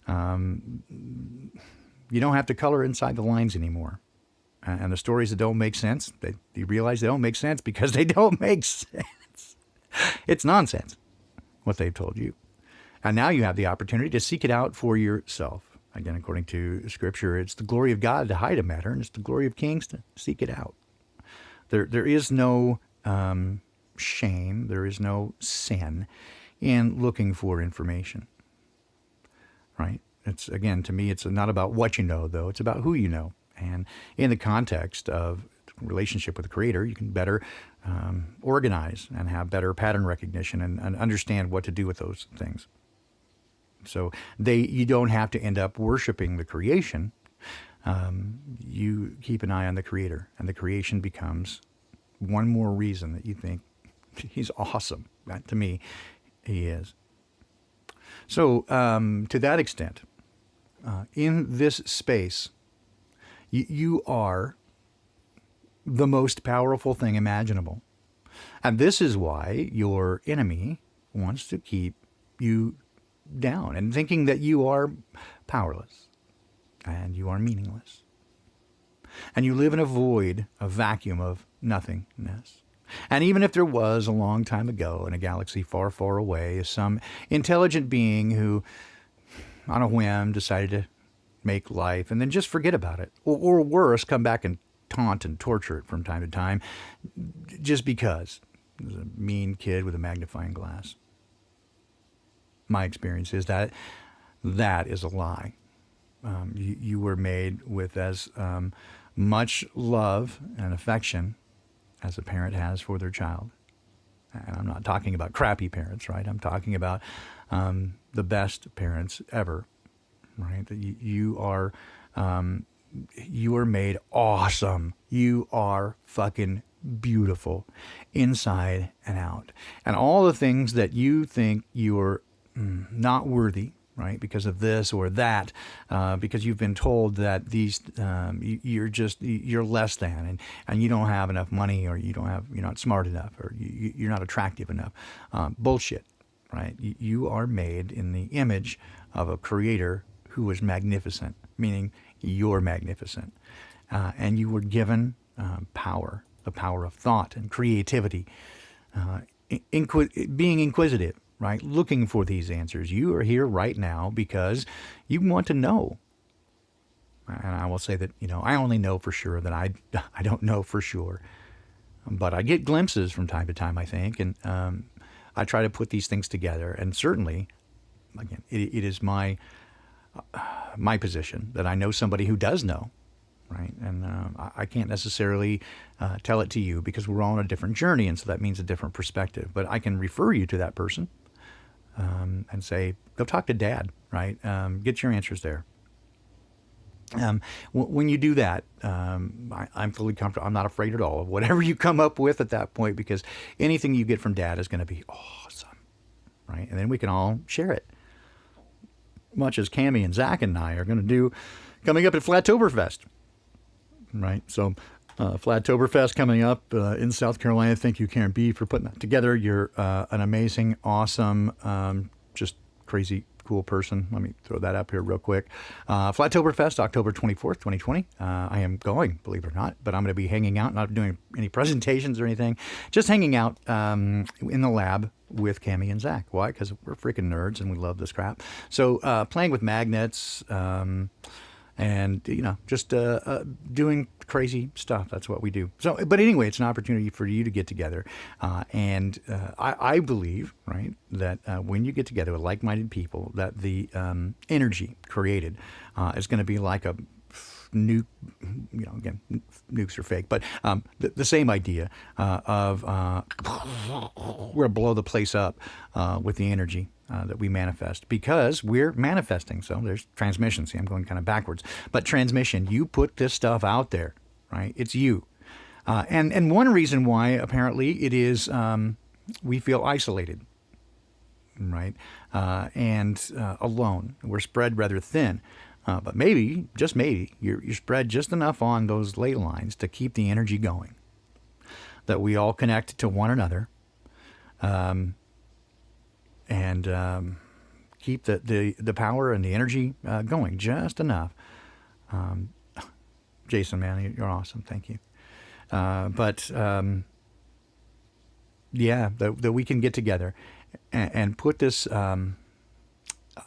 you don't have to color inside the lines anymore. And the stories that don't make sense, you realize they don't make sense because they don't make sense. It's nonsense, what they've told you. And now you have the opportunity to seek it out for yourself. Again, according to Scripture, it's the glory of God to hide a matter, and it's the glory of kings to seek it out. There is no shame, there is no sin in looking for information, right? It's, again, to me, it's not about what you know, though. It's about who you know. And in the context of relationship with the Creator, you can better organize and have better pattern recognition and understand what to do with those things. So you don't have to end up worshiping the creation. You keep an eye on the Creator, and the creation becomes one more reason that you think He's awesome. To me, He is. So to that extent, in this space, you are the most powerful thing imaginable. And this is why your enemy wants to keep you down and thinking that you are powerless and you are meaningless. And you live in a void, a vacuum of nothingness. And even if there was a long time ago in a galaxy far, far away, some intelligent being who, on a whim, decided to make life and then just forget about it, or worse, come back and taunt and torture it from time to time, just because there's a mean kid with a magnifying glass. My experience is that is a lie. You were made with as much love and affection as a parent has for their child. And I'm not talking about crappy parents, right? I'm talking about the best parents ever, right? That you are made awesome. You are fucking beautiful inside and out. And all the things that you think you're not worthy, right, because of this or that, because you've been told that these you're less than, and you don't have enough money, or you're not smart enough, or you're not attractive enough. Bullshit, right? You are made in the image of a Creator who is magnificent, meaning you're magnificent, and you were given power, the power of thought and creativity, being inquisitive. Right? Looking for these answers. You are here right now because you want to know. And I will say that, I only know for sure that I don't know for sure. But I get glimpses from time to time, I think. And I try to put these things together. And certainly, again, it is my position that I know somebody who does know. Right? And I can't necessarily tell it to you because we're all on a different journey. And so that means a different perspective. But I can refer you to that person. And say, go talk to Dad, right? Get your answers there. When you do that, I'm fully comfortable. I'm not afraid at all of whatever you come up with at that point, because anything you get from Dad is going to be awesome, right? And then we can all share it, much as Cammie and Zach and I are going to do coming up at Flattoberfest, right? So Flattoberfest coming up in South Carolina. Thank you, Karen B, for putting that together. You're an amazing, awesome, just crazy cool person. Let me throw that up here real quick. Flattoberfest, October 24th, 2020. I am going, believe it or not, but I'm going to be hanging out, not doing any presentations or anything, just hanging out in the lab with Cammie and Zach. Why? Because we're freaking nerds and we love this crap. So playing with magnets, and just doing crazy stuff. That's what we do. So, but anyway, it's an opportunity for you to get together, and I believe, right, that when you get together with like-minded people, that the energy created is going to be like a nuke. Again, nukes are fake, but the same idea of we're gonna blow the place up with the energy that we manifest, because we're manifesting. So there's transmission. See, I'm going kind of backwards, but transmission. You put this stuff out there, right? It's you, and one reason why apparently it is we feel isolated, right, and alone. We're spread rather thin. But maybe, just maybe, you're spread just enough on those ley lines to keep the energy going, that we all connect to one another, and keep the power and the energy going just enough. Jason, man, you're awesome. Thank you. Yeah, that we can get together and put this, I'm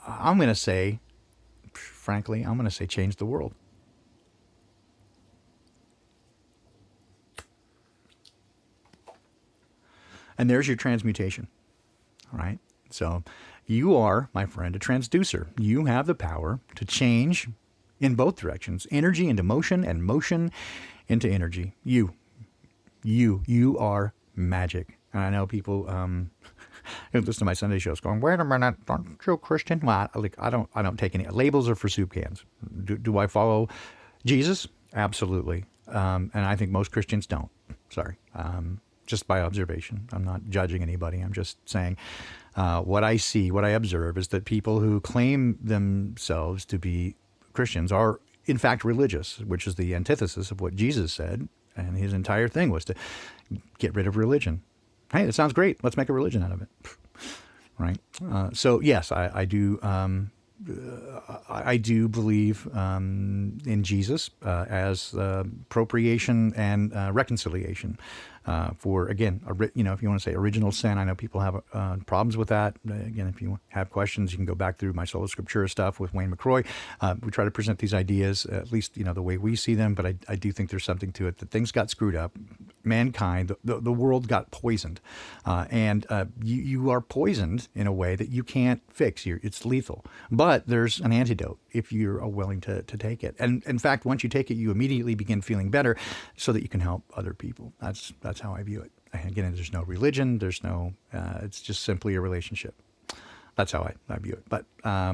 going to say, frankly, I'm going to say change the world. And there's your transmutation, all right? So you are, my friend, a transducer. You have the power to change in both directions, energy into motion and motion into energy. You are magic. And I know people who listen to my Sunday shows going, wait a minute, aren't you a Christian? Well, I don't take any. Labels are for soup cans. Do I follow Jesus? Absolutely. And I think most Christians don't. Sorry. Just by observation. I'm not judging anybody. I'm just saying what I see, what I observe is that people who claim themselves to be Christians are in fact religious, which is the antithesis of what Jesus said. And his entire thing was to get rid of religion. Hey, that sounds great. Let's make a religion out of it, right? So yes, I do. I do believe in Jesus as appropriation and reconciliation for, again, if you want to say original sin. I know people have problems with that. Again, if you have questions, you can go back through my Sola Scriptura stuff with Wayne McCroy. We try to present these ideas, at least, the way we see them, but I do think there's something to it, that things got screwed up. Mankind, the world got poisoned. And you are poisoned in a way that you can't fix. It's lethal. But there's an antidote if you're willing to take it. And in fact, once you take it, you immediately begin feeling better so that you can help other people. That's how I view it. Again, there's no religion. There's no, it's just simply a relationship. That's how I view it, but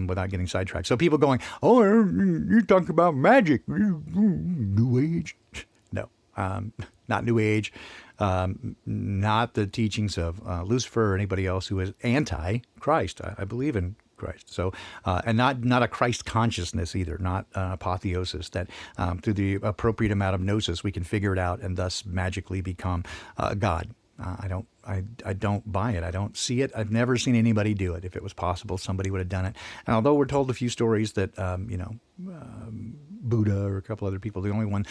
without getting sidetracked. So people going, oh, you talk about magic, New Age. No, not New Age, not the teachings of Lucifer or anybody else who is anti-Christ. I believe in Christ. So, and not a Christ consciousness either, not apotheosis, that through the appropriate amount of gnosis, we can figure it out and thus magically become God. I don't buy it. I don't see it. I've never seen anybody do it. If it was possible, somebody would have done it. And although we're told a few stories that, Buddha or a couple other people, the only one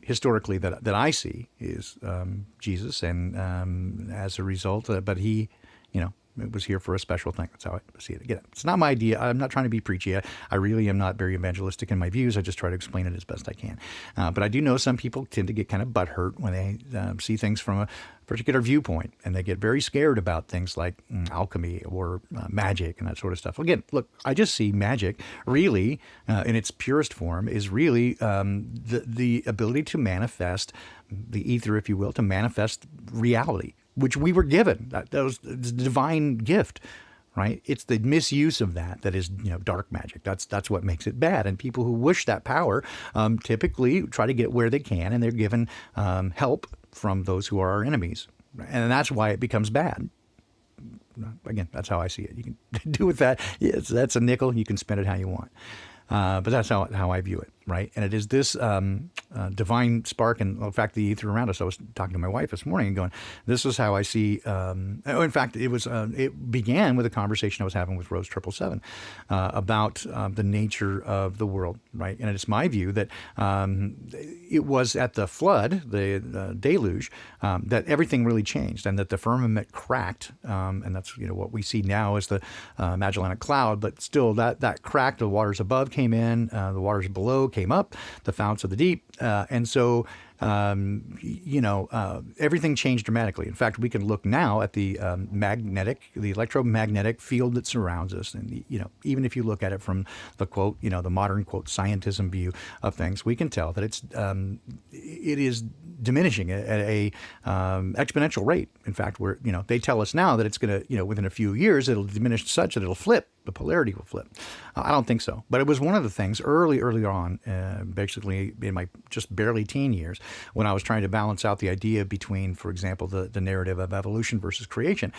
historically that I see is Jesus. And as a result, but he, it was here for a special thing. That's how I see it. Again, it's not my idea. I'm not trying to be preachy. I really am not very evangelistic in my views. I just try to explain it as best I can. But I do know some people tend to get kind of butthurt when they see things from a particular viewpoint, and they get very scared about things like alchemy or magic and that sort of stuff. Again, look, I just see magic really, in its purest form, is really the ability to manifest the ether, if you will, to manifest reality, which we were given. That was a divine gift, right? It's the misuse of that is, dark magic. That's what makes it bad. And people who wish that power typically try to get where they can, and they're given help from those who are our enemies. And that's why it becomes bad. Again, that's how I see it. You can do with that. Yes, that's a nickel. You can spend it how you want. But that's how I view it, right? And it is this divine spark, and in fact, the ether around us. I was talking to my wife this morning and going, "This is how I see." In fact, it began with a conversation I was having with Rose 777 about the nature of the world, right? And it's my view that it was at the flood, the deluge, that everything really changed, and that the firmament cracked, and that's what we see now as the Magellanic Cloud. But still, that cracked. The waters above came in, the waters below came up, the founts of the deep, and so everything changed dramatically. In fact, we can look now at the the electromagnetic field that surrounds us, and even if you look at it from the quote, the modern quote scientism view of things, we can tell that it is diminishing at a exponential rate. In fact, they tell us now that it's going to, within a few years, it'll diminish such that it'll flip. The polarity will flip. I don't think so. But it was one of the things early on, basically in my just barely teen years, when I was trying to balance out the idea between, for example, the narrative of evolution versus creation,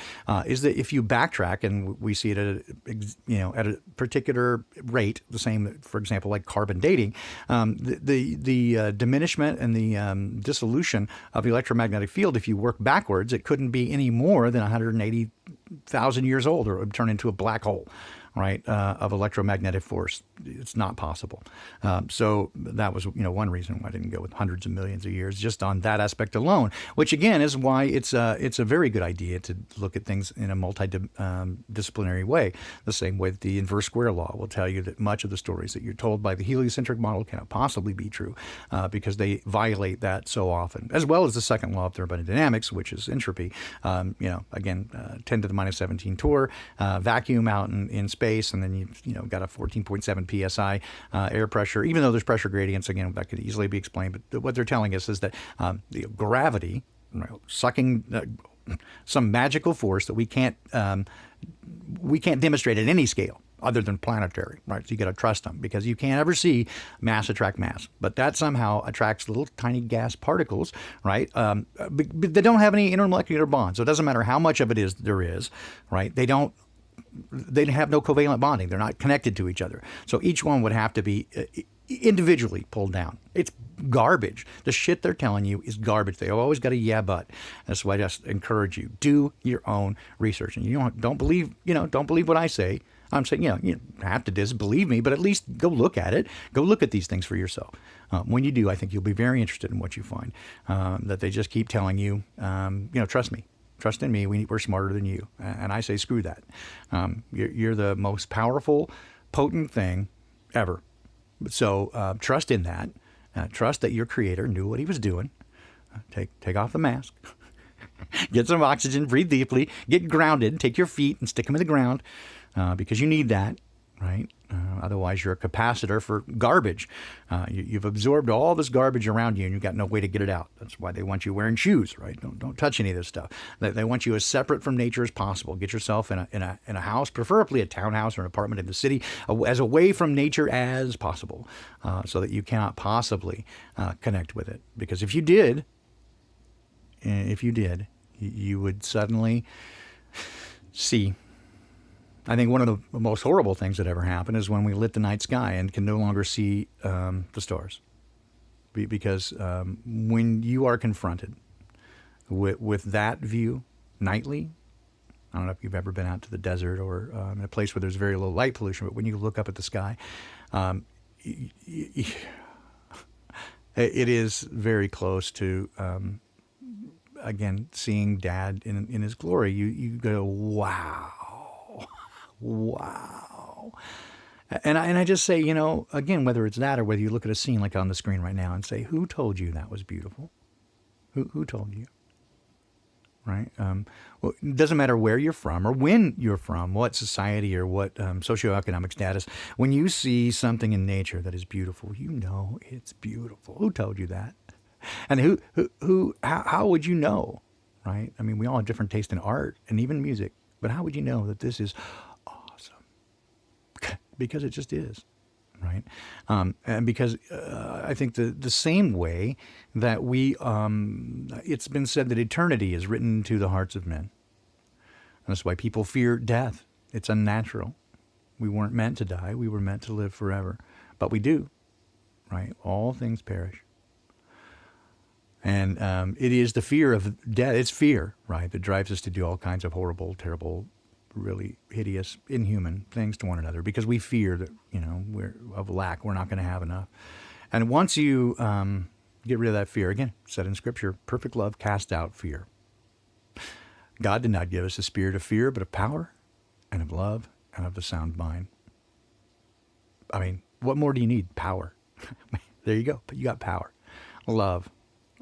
is that if you backtrack, and we see it at a particular rate, the same, for example, like carbon dating, the diminishment and the dissolution of the electromagnetic field, if you work backwards, it couldn't be any more than 180,000 years old, or it would turn into a black hole, right, of electromagnetic force. It's not possible. So that was, one reason why I didn't go with hundreds of millions of years, just on that aspect alone, which again is why it's a very good idea to look at things in a multidisciplinary way. The same way that the inverse square law will tell you that much of the stories that you're told by the heliocentric model cannot possibly be true, because they violate that so often, as well as the second law of thermodynamics, which is entropy. Again, 10 to the minus 17 torr, vacuum out in space, and then you've got a 14.7 psi air pressure. Even though there's pressure gradients, again, that could easily be explained. But what they're telling us is that the gravity, sucking some magical force that we can't demonstrate at any scale other than planetary, right? So you got to trust them, because you can't ever see mass attract mass, but that somehow attracts little tiny gas particles, right? But they don't have any intermolecular bonds, so it doesn't matter how much of it there is, right? They have no covalent bonding. They're not connected to each other. So each one would have to be individually pulled down. It's garbage. The shit they're telling you is garbage. They've always got a yeah, but. That's why I just encourage you, do your own research. And don't believe what I say. I'm saying, you have to disbelieve me, but at least go look at it. Go look at these things for yourself. When you do, I think you'll be very interested in what you find. That they just keep telling you, trust me. Trust in me. We're smarter than you. And I say, screw that. You're the most powerful, potent thing ever. So trust in that. Trust that your creator knew what he was doing. Take off the mask. Get some oxygen. Breathe deeply. Get grounded. Take your feet and stick them in the ground, because you need that, right? Otherwise, you're a capacitor for garbage. You've absorbed all this garbage around you, and you've got no way to get it out. That's why they want you wearing shoes, right? Don't touch any of this stuff. They want you as separate from nature as possible. Get yourself in a house, preferably a townhouse or an apartment in the city, as away from nature as possible, so that you cannot possibly connect with it. Because if you did, you would suddenly see. I think one of the most horrible things that ever happened is when we lit the night sky and can no longer see the stars. Because when you are confronted with that view nightly, I don't know if you've ever been out to the desert or in a place where there's very low light pollution, but when you look up at the sky, it is very close to, again, seeing Dad in his glory. You go, wow. Wow. And I just say, again, whether it's that or whether you look at a scene like on the screen right now and say, who told you that was beautiful? Who told you? Right? Well, it doesn't matter where you're from or when you're from, what society or what socioeconomic status. When you see something in nature that is beautiful, it's beautiful. Who told you that? And how would you know? Right? I mean, we all have different taste in art and even music. But how would you know that this is awesome? Because it just is, right? And because I think the same way that it's been said that eternity is written into the hearts of men. And that's why people fear death. It's unnatural. We weren't meant to die. We were meant to live forever. But we do, right? All things perish. And it is the fear of death. It's fear, right, that drives us to do all kinds of horrible, terrible, really hideous, inhuman things to one another because we fear that, we're of lack. We're not going to have enough. And once you get rid of that fear, again, said in Scripture, perfect love casts out fear. God did not give us a spirit of fear, but of power and of love and of the sound mind. I mean, what more do you need? Power. There you go. You got power. Love.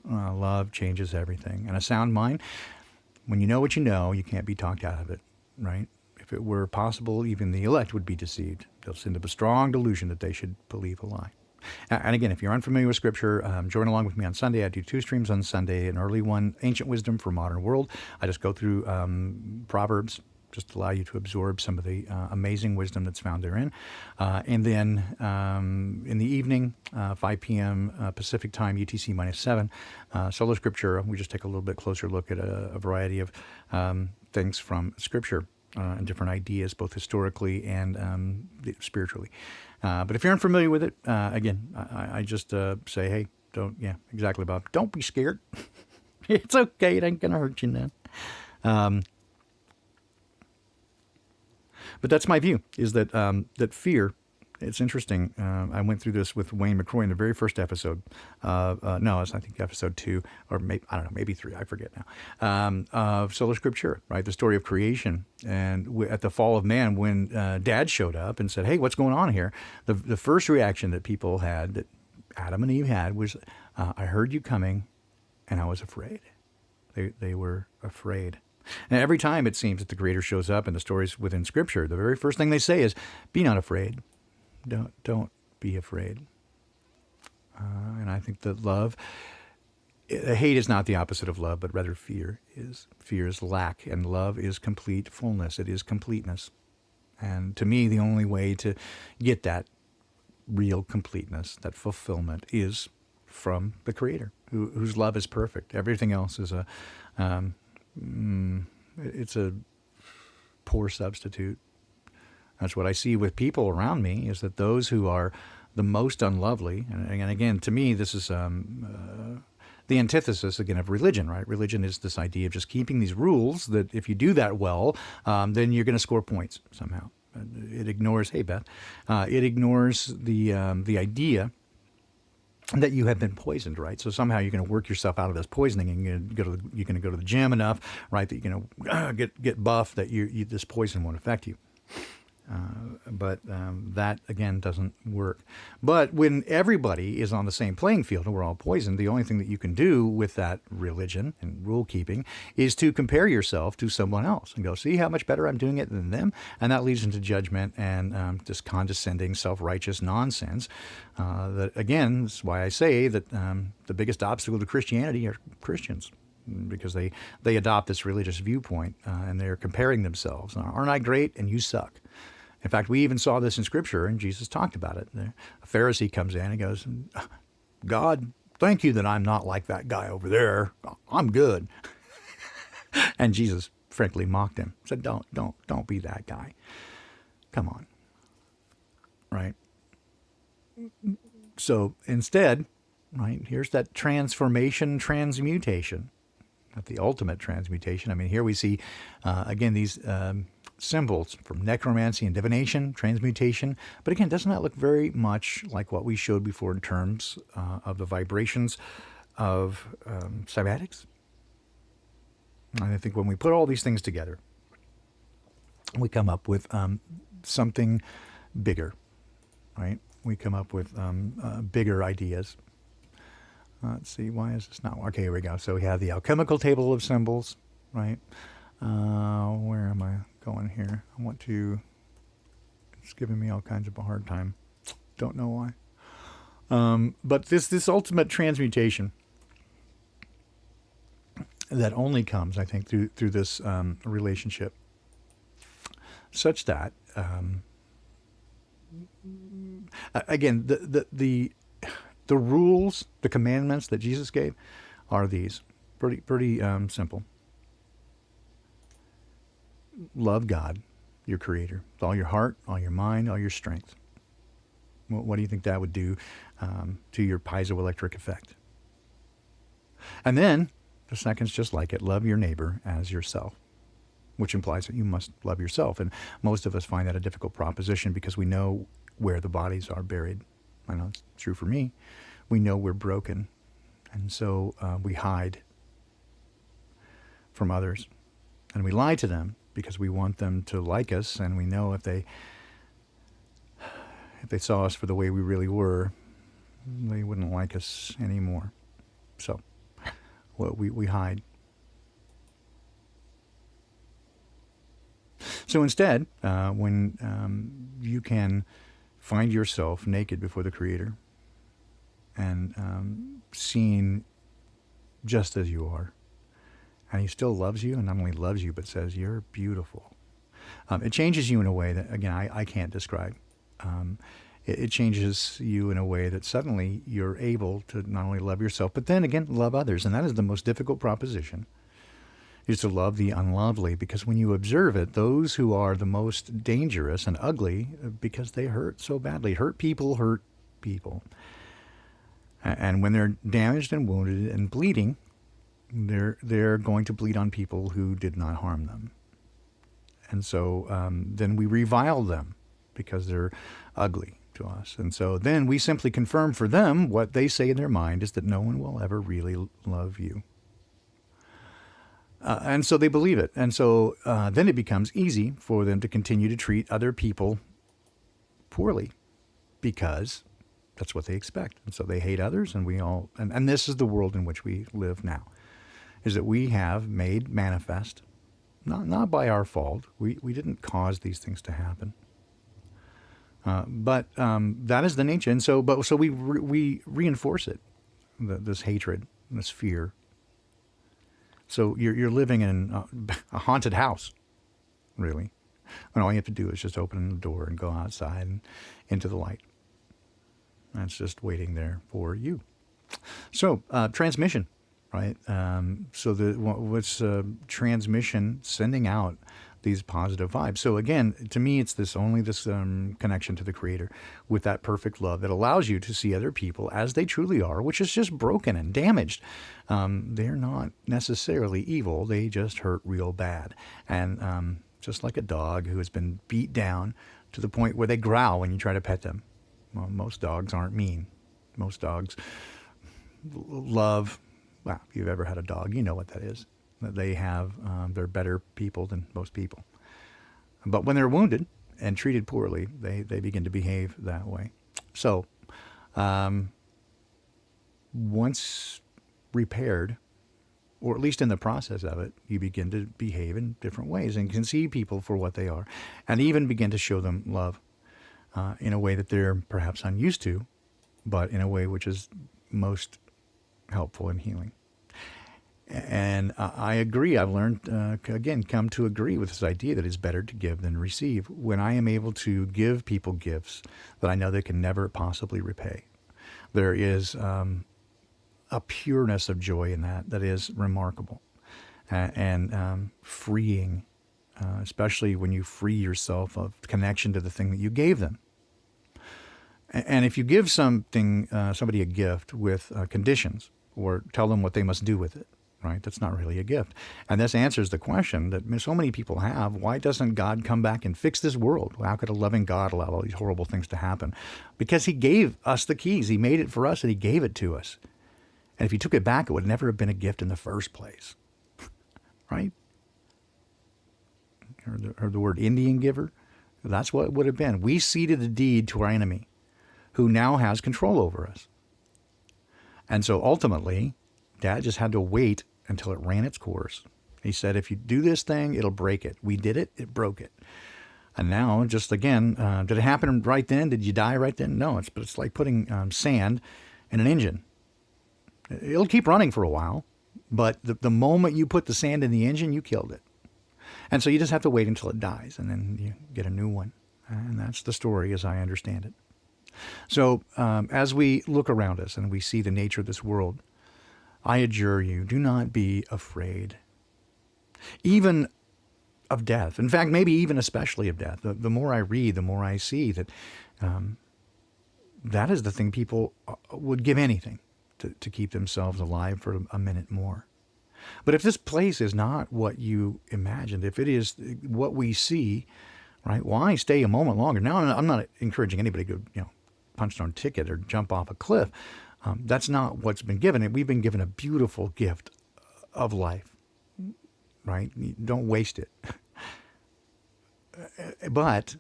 Love changes everything. And a sound mind, when you know what you know, you can't be talked out of it, right? If it were possible, even the elect would be deceived. They'll send up a strong delusion that they should believe a lie. And again, if you're unfamiliar with Scripture, join along with me on Sunday. I do 2 streams on Sunday, an early one, Ancient Wisdom for Modern World. I just go through Proverbs, just to allow you to absorb some of the amazing wisdom that's found therein. And then in the evening, 5 p.m. Pacific time, UTC -7, Sola Scriptura, we just take a little bit closer look at a variety of things from Scripture and different ideas, both historically and spiritually. But if you're unfamiliar with it, again, I just say, hey, exactly, Bob. Don't be scared. It's okay. It ain't going to hurt you none. But that's my view, is that that fear, it's interesting. I went through this with Wayne McCroy in the very first episode. No, it's I think episode 2, or maybe 3, I forget now, of Sola Scriptura, right? The story of creation. And at the fall of man, when Dad showed up and said, hey, what's going on here? The first reaction that people had, that Adam and Eve had, was, I heard you coming, and I was afraid. They were afraid. And every time it seems that the Creator shows up in the stories within Scripture, the very first thing they say is, be not afraid. Don't be afraid. And I think that hate is not the opposite of love, but rather fear is. Fear is lack, and love is complete fullness. It is completeness. And to me, the only way to get that real completeness, that fulfillment, is from the Creator, whose love is perfect. Everything else is it's a poor substitute. That's what I see with people around me, is that those who are the most unlovely, and again, to me, this is the antithesis, again, of religion, right? Religion is this idea of just keeping these rules that if you do that well, then you're going to score points somehow. It ignores, hey, Beth, it ignores the idea that you have been poisoned, right? So somehow you're going to work yourself out of this poisoning, and you're going to go to the gym enough, right, that you're going to get buff, that this poison won't affect you. But that, again, doesn't work. But when everybody is on the same playing field and we're all poisoned, the only thing that you can do with that religion and rule keeping is to compare yourself to someone else and go, see how much better I'm doing it than them? And that leads into judgment and this condescending, self-righteous nonsense. That, again, is why I say that the biggest obstacle to Christianity are Christians, because they adopt this religious viewpoint and they're comparing themselves. Aren't I great and you suck? In fact, we even saw this in Scripture, and Jesus talked about it. A Pharisee comes in and goes, God, thank you that I'm not like that guy over there. I'm good. And Jesus frankly mocked him. Said, don't be that guy. Come on. Right? So instead, right, here's that transmutation. Not the ultimate transmutation. I mean, here we see, again, these symbols from necromancy and divination, transmutation. But again, doesn't that look very much like what we showed before in terms of the vibrations of cymatics? And I think when we put all these things together, we come up with something bigger, right? We come up with bigger ideas. Let's see, why is this not? Okay, here we go. So we have the alchemical table of symbols, right? Where am I going here? I want to, it's giving me all kinds of a hard time. Don't know why. But this ultimate transmutation that only comes, I think, through this relationship such that, again, the rules, the commandments that Jesus gave are these. Pretty simple. Love God, your Creator, with all your heart, all your mind, all your strength. What do you think that would do to your piezoelectric effect? And then, the second's just like it, love your neighbor as yourself, which implies that you must love yourself. And most of us find that a difficult proposition because we know where the bodies are buried. I know it's true for me. We know we're broken, and so we hide from others, and we lie to them because we want them to like us, and we know if they saw us for the way we really were, they wouldn't like us anymore. So we hide. So instead, when you can find yourself naked before the Creator and seen just as you are, and He still loves you, and not only loves you, but says, you're beautiful. It changes you in a way that, again, I can't describe. It changes you in a way that suddenly you're able to not only love yourself, but then again, love others. And that is the most difficult proposition, is to love the unlovely, because when you observe it, those who are the most dangerous and ugly, because they hurt so badly. Hurt people. And when they're damaged and wounded and bleeding, they're going to bleed on people who did not harm them. And so then we revile them because they're ugly to us. And so then we simply confirm for them what they say in their mind is that no one will ever really love you. And so they believe it. And so then it becomes easy for them to continue to treat other people poorly because that's what they expect. And so they hate others, and we all, and this is the world in which we live now, is that we have made manifest, not by our fault. We didn't cause these things to happen. But that is the nature. And so, we reinforce it, this hatred, this fear. So you're living in a haunted house, really. And all you have to do is just open the door and go outside and into the light. And it's just waiting there for you. So transmission, right? So what's transmission? Sending out these positive vibes. So again, to me, it's this connection to the Creator with that perfect love that allows you to see other people as they truly are, which is just broken and damaged. They're not necessarily evil. They just hurt real bad. And just like a dog who has been beat down to the point where they growl when you try to pet them. Well, most dogs aren't mean. Most dogs love, well, if you've ever had a dog, you know what that is. They have, they're better people than most people. But when they're wounded and treated poorly, they begin to behave that way. So, once repaired, or at least in the process of it, you begin to behave in different ways and can see people for what they are, and even begin to show them love in a way that they're perhaps unused to, but in a way which is most helpful and healing. And I agree. I've learned, again, come to agree with this idea that it's better to give than receive. When I am able to give people gifts that I know they can never possibly repay, there is a pureness of joy in that is remarkable and freeing, especially when you free yourself of connection to the thing that you gave them. And if you give somebody a gift with conditions, or tell them what they must do with it, right? That's not really a gift. And this answers the question that so many people have: why doesn't God come back and fix this world? How could a loving God allow all these horrible things to happen? Because He gave us the keys. He made it for us, and He gave it to us. And if He took it back, it would never have been a gift in the first place, right? Or the word Indian giver? That's what it would have been. We ceded the deed to our enemy, who now has control over us. And so ultimately, Dad just had to wait until it ran its course. He said, if you do this thing, it'll break it. We did it, it broke it. And now, just again, did it happen right then? Did you die right then? No, it's like putting sand in an engine. It'll keep running for a while, but the moment you put the sand in the engine, you killed it. And so you just have to wait until it dies, and then you get a new one. And that's the story as I understand it. So as we look around us and we see the nature of this world, I adjure you, do not be afraid, even of death. In fact, maybe even especially of death. The more I read, the more I see that that is the thing people would give anything to keep themselves alive for a minute more. But if this place is not what you imagined, if it is what we see, right, why stay a moment longer? Now, I'm not encouraging anybody to go, punch their own ticket or jump off a cliff. That's not what's been given. We've been given a beautiful gift of life, right? Don't waste it. But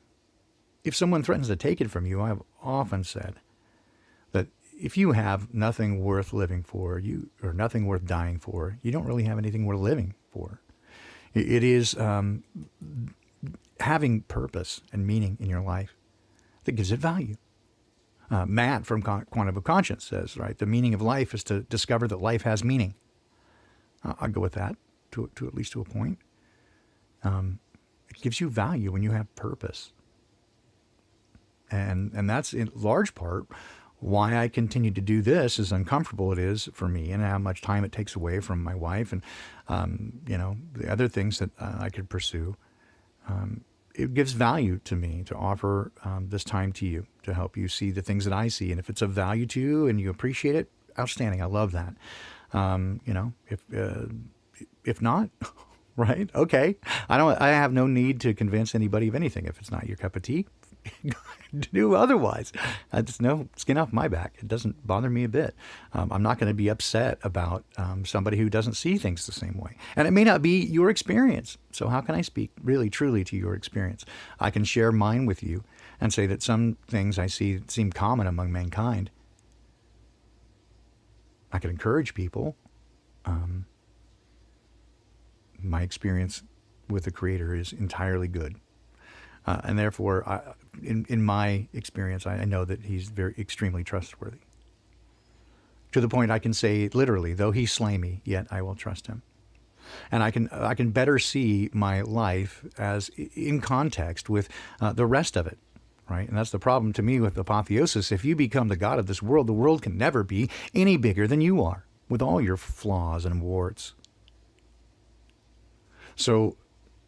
if someone threatens to take it from you, I've often said that if you have nothing worth living for, or nothing worth dying for, you don't really have anything worth living for. It is having purpose and meaning in your life that gives it value. Matt from Quantum of Conscience says, right, the meaning of life is to discover that life has meaning. I'll go with that to at least to a point. It gives you value when you have purpose. And that's in large part why I continue to do this, as uncomfortable it is for me and how much time it takes away from my wife and, the other things that I could pursue. It gives value to me to offer this time to you, to help you see the things that I see. And if it's of value to you and you appreciate it, outstanding. I love that. If not, right? Okay. I have no need to convince anybody of anything. If it's not your cup of tea, do otherwise. It's no skin off my back. It doesn't bother me a bit. I'm not going to be upset about somebody who doesn't see things the same way. And it may not be your experience. So how can I speak really, truly to your experience? I can share mine with you and say that some things I see seem common among mankind. I can encourage people. My experience with the Creator is entirely good. And therefore, in my experience, I know that he's extremely trustworthy. To the point I can say literally, though he slay me, yet I will trust him. And I can better see my life as in context with the rest of it, right? And that's the problem to me with apotheosis. If you become the God of this world, the world can never be any bigger than you are, with all your flaws and warts. So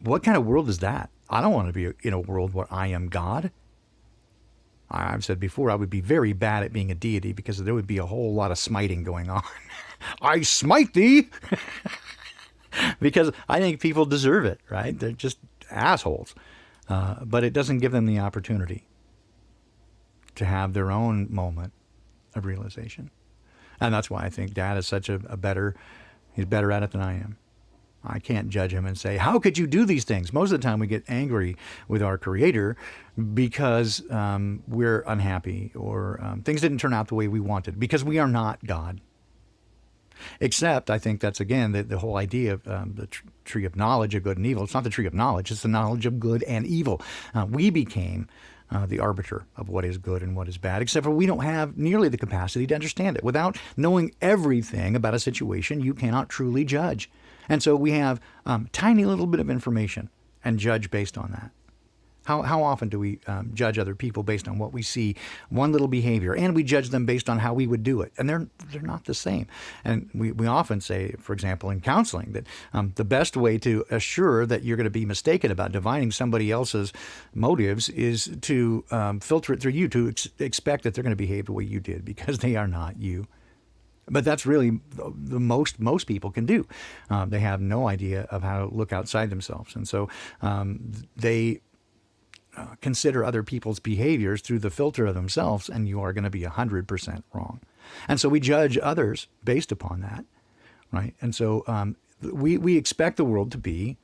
what kind of world is that? I don't want to be in a world where I am God. I've said before, I would be very bad at being a deity because there would be a whole lot of smiting going on. I smite thee! Because I think people deserve it, right? They're just assholes. But it doesn't give them the opportunity to have their own moment of realization. And that's why I think Dad is such he's better at it than I am. I can't judge him and say, how could you do these things? Most of the time we get angry with our Creator because we're unhappy or things didn't turn out the way we wanted, because we are not God. Except, I think that's, again, the whole idea of the tree of knowledge of good and evil. It's not the tree of knowledge. It's the knowledge of good and evil. We became the arbiter of what is good and what is bad, except for we don't have nearly the capacity to understand it. Without knowing everything about a situation, you cannot truly judge. And so we have tiny little bit of information and judge based on that. How often do we judge other people based on what we see, one little behavior, and we judge them based on how we would do it? And they're not the same. And we often say, for example, in counseling, that the best way to assure that you're going to be mistaken about divining somebody else's motives is to filter it through you, to expect that they're going to behave the way you did, because they are not you. But that's really the most people can do. They have no idea of how to look outside themselves. And so they consider other people's behaviors through the filter of themselves, and you are going to be 100% wrong. And so we judge others based upon that, right? And so we expect the world to be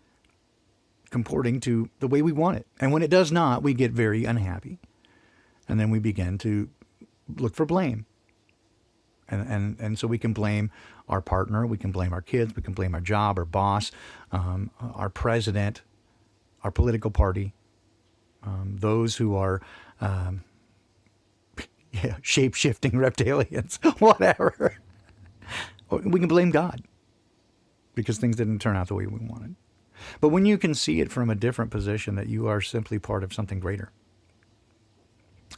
comporting to the way we want it. And when it does not, we get very unhappy. And then we begin to look for blame. And so we can blame our partner, we can blame our kids, we can blame our job, our boss, our president, our political party, those who are shape-shifting reptilians, whatever. We can blame God because things didn't turn out the way we wanted. But when you can see it from a different position, that you are simply part of something greater.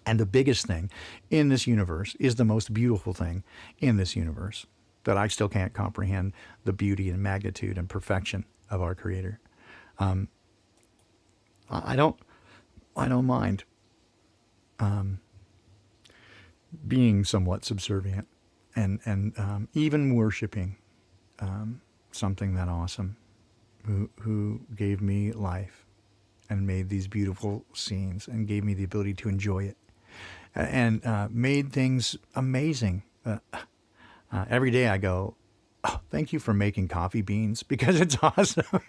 And the biggest thing in this universe is the most beautiful thing in this universe, that I still can't comprehend the beauty and magnitude and perfection of our Creator. I don't mind being somewhat subservient and even worshiping something that awesome, who gave me life and made these beautiful scenes and gave me the ability to enjoy it, and made things amazing. Every day I go, oh, thank you for making coffee beans, because it's awesome.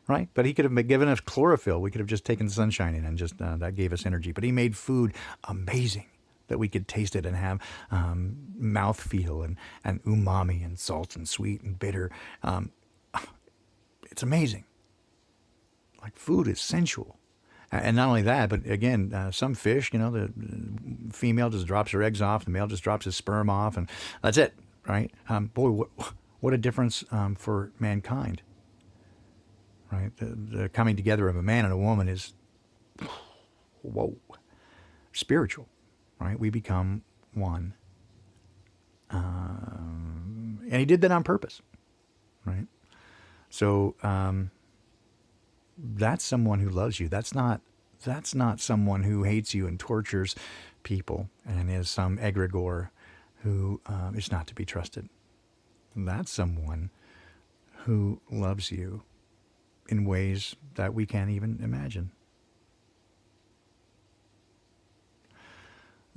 Right? But he could have given us chlorophyll. We could have just taken sunshine in and just that gave us energy. But he made food amazing, that we could taste it and have mouthfeel and umami and salt and sweet and bitter. It's amazing. Like, food is sensual. And not only that, but again, some fish, the female just drops her eggs off, the male just drops his sperm off, and that's it, right? Boy, what a difference for mankind, right? The coming together of a man and a woman is, whoa, spiritual, right? We become one. And he did that on purpose, right? So, that's someone who loves you. That's not someone who hates you and tortures people and is some egregore who is not to be trusted. That's someone who loves you in ways that we can't even imagine.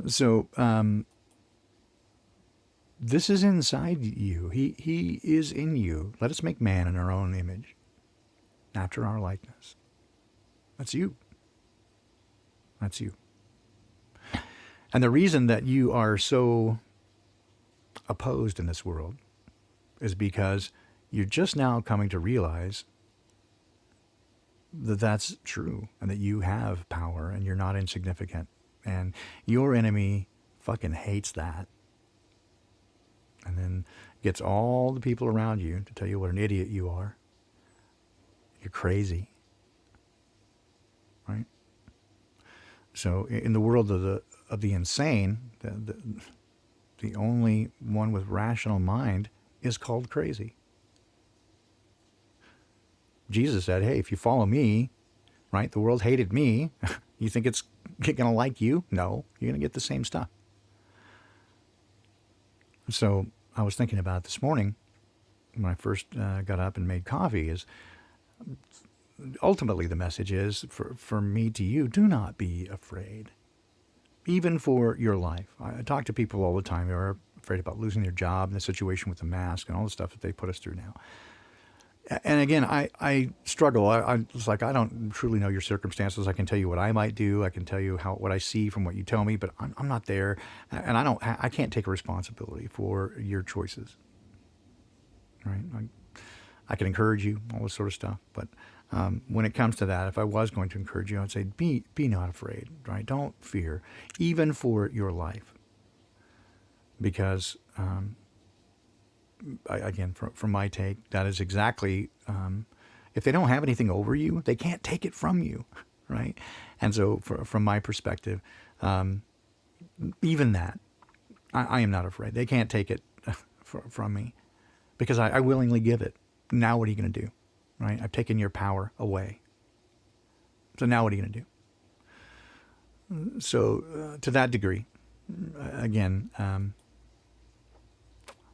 So this is inside you. He is in you. Let us make man in our own image, after our likeness. That's you. That's you. And the reason that you are so opposed in this world is because you're just now coming to realize that that's true, and that you have power and you're not insignificant. And your enemy fucking hates that. And then gets all the people around you to tell you what an idiot you are. You're crazy, right? So in the world of the insane, the only one with rational mind is called crazy. Jesus said, hey, if you follow me, right, the world hated me. You think it's going to like you? No, you're going to get the same stuff. So I was thinking about it this morning when I first got up and made coffee, is ultimately the message is for me to you, do not be afraid, even for your life. I talk to people all the time who are afraid about losing their job and the situation with the mask and all the stuff that they put us through now. And again, I struggle. It's like, I don't truly know your circumstances. I can tell you what I might do. I can tell you what I see from what you tell me, but I'm not there, and I can't take responsibility for your choices. Right? I can encourage you, all this sort of stuff, but when it comes to that, if I was going to encourage you, I'd say be not afraid. Right? Don't fear, even for your life, because. Again, from my take, that is exactly, if they don't have anything over you, they can't take it from you, right? And so from my perspective, even that, I am not afraid. They can't take it from me, because I willingly give it. Now what are you going to do, right? I've taken your power away. So now what are you going to do? So to that degree, again,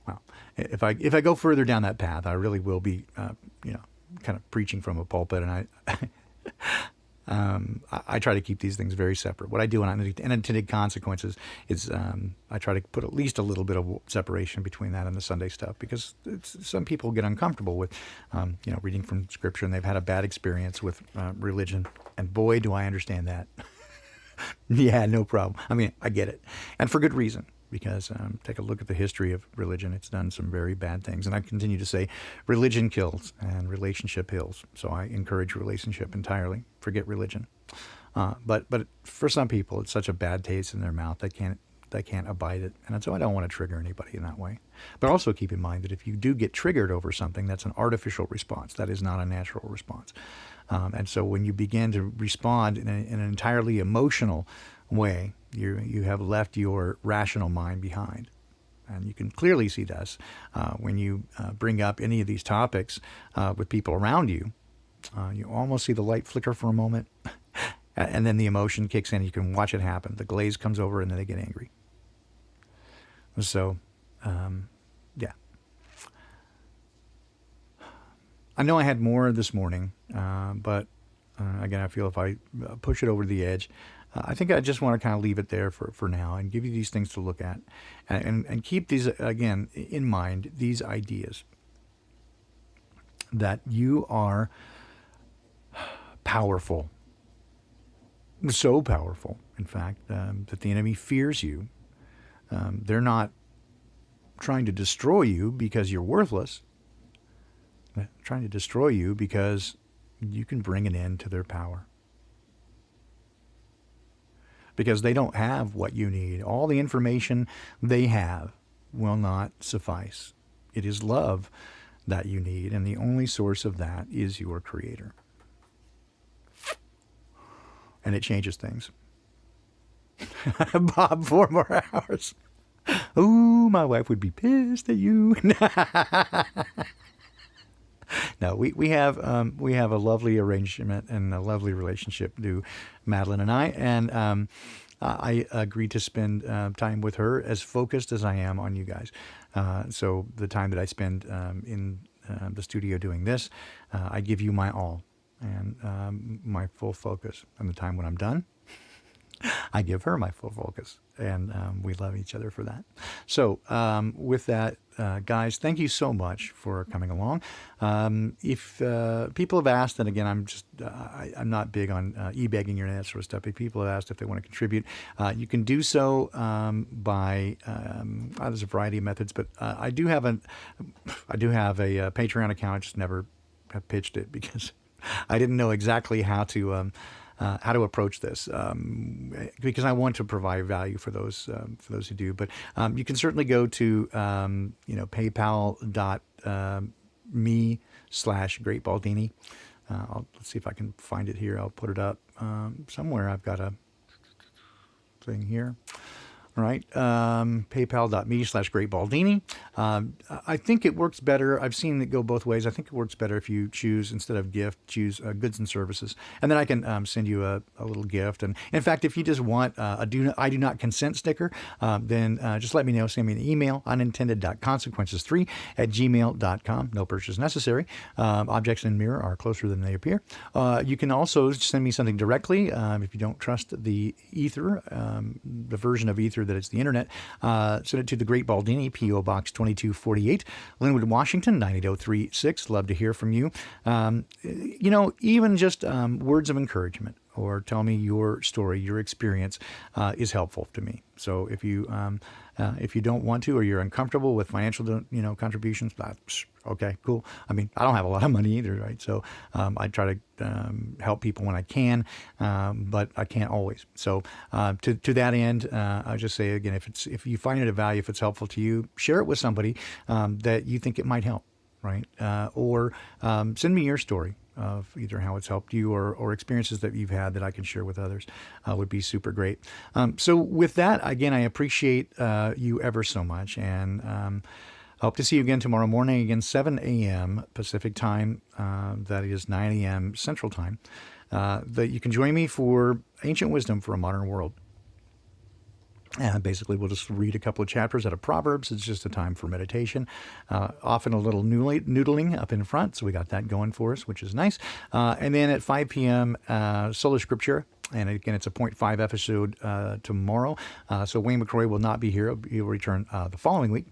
well, if I go further down that path, I really will be, kind of preaching from a pulpit, and I try to keep these things very separate. What I do on unintended consequences is I try to put at least a little bit of separation between that and the Sunday stuff, because some people get uncomfortable with, reading from Scripture, and they've had a bad experience with religion, and boy, do I understand that. Yeah, no problem. I mean, I get it, and for good reason. Because take a look at the history of religion. It's done some very bad things. And I continue to say religion kills and relationship heals. So I encourage relationship entirely. Forget religion. But for some people, it's such a bad taste in their mouth, they can't they can't abide it. And so I don't want to trigger anybody in that way. But also keep in mind that if you do get triggered over something, that's an artificial response. That is not a natural response. And so when you begin to respond in an entirely emotional way, you have left your rational mind behind. And you can clearly see this when you bring up any of these topics with people around you. You almost see the light flicker for a moment, and then the emotion kicks in. You can watch it happen. The glaze comes over, and then they get angry. So, yeah. I know I had more this morning, but again, I feel if I push it over the edge, I think I just want to kind of leave it there for now and give you these things to look at and keep these, again, in mind, these ideas that you are powerful, so powerful, in fact, that the enemy fears you. They're not trying to destroy you because you're worthless. They're trying to destroy you because you can bring an end to their power. Because they don't have what you need. All the information they have will not suffice. It is love that you need, and the only source of that is your Creator. And it changes things. Bob, 4 more hours. Ooh, my wife would be pissed at you. No, we have a lovely arrangement and a lovely relationship, do Madeline and I, and I agreed to spend time with her as focused as I am on you guys. So the time that I spend in the studio doing this, I give you my all and my full focus. And the time when I'm done, I give her my full focus, and we love each other for that. So with that, guys, thank you so much for coming along. If people have asked, and again, I'm not big on e-begging or that sort of stuff, but people have asked if they want to contribute, you can do so by there's a variety of methods, but I do have a Patreon account. I just never have pitched it because I didn't know exactly how to approach this, because I want to provide value for those who do. But you can certainly go to paypal.me/Great Baldini. Let's see if I can find it here. I'll put it up somewhere. I've got a thing here. All right, paypal.me/Great Baldini. I think it works better. I've seen it go both ways. I think it works better if you choose, instead of gift, choose goods and services. And then I can send you a little gift. And in fact, if you just want I do not consent sticker, then just let me know. Send me an email, unintended.consequences3@gmail.com. No purchase necessary. Objects in mirror are closer than they appear. You can also send me something directly if you don't trust the ether, the version of ether that it's the internet. Send it to the Great Baldini, P.O. Box 2248, Linwood, Washington, 98036. Love to hear from you. Even just words of encouragement, or tell me your story, your experience is helpful to me. So if you don't want to, or you're uncomfortable with financial contributions, okay, cool. I mean, I don't have a lot of money either, right? So I try to help people when I can, but I can't always. So to that end, I'll just say again, if you find it of value, if it's helpful to you, share it with somebody that you think it might help, right? Or send me your story of either how it's helped you or experiences that you've had that I can share with others. Would be super great. So with that, again, I appreciate you ever so much, and hope to see you again tomorrow morning, again, 7 a.m. Pacific time. That is 9 a.m. Central time. That you can join me for Ancient Wisdom for a Modern World. And basically, we'll just read a couple of chapters out of Proverbs. It's just a time for meditation. Often a little noodling up in front, so we got that going for us, which is nice. And then at 5 p.m., Solar Scripture. And again, it's a 0.5 episode tomorrow. So Wayne McCroy will not be here. He'll return the following week.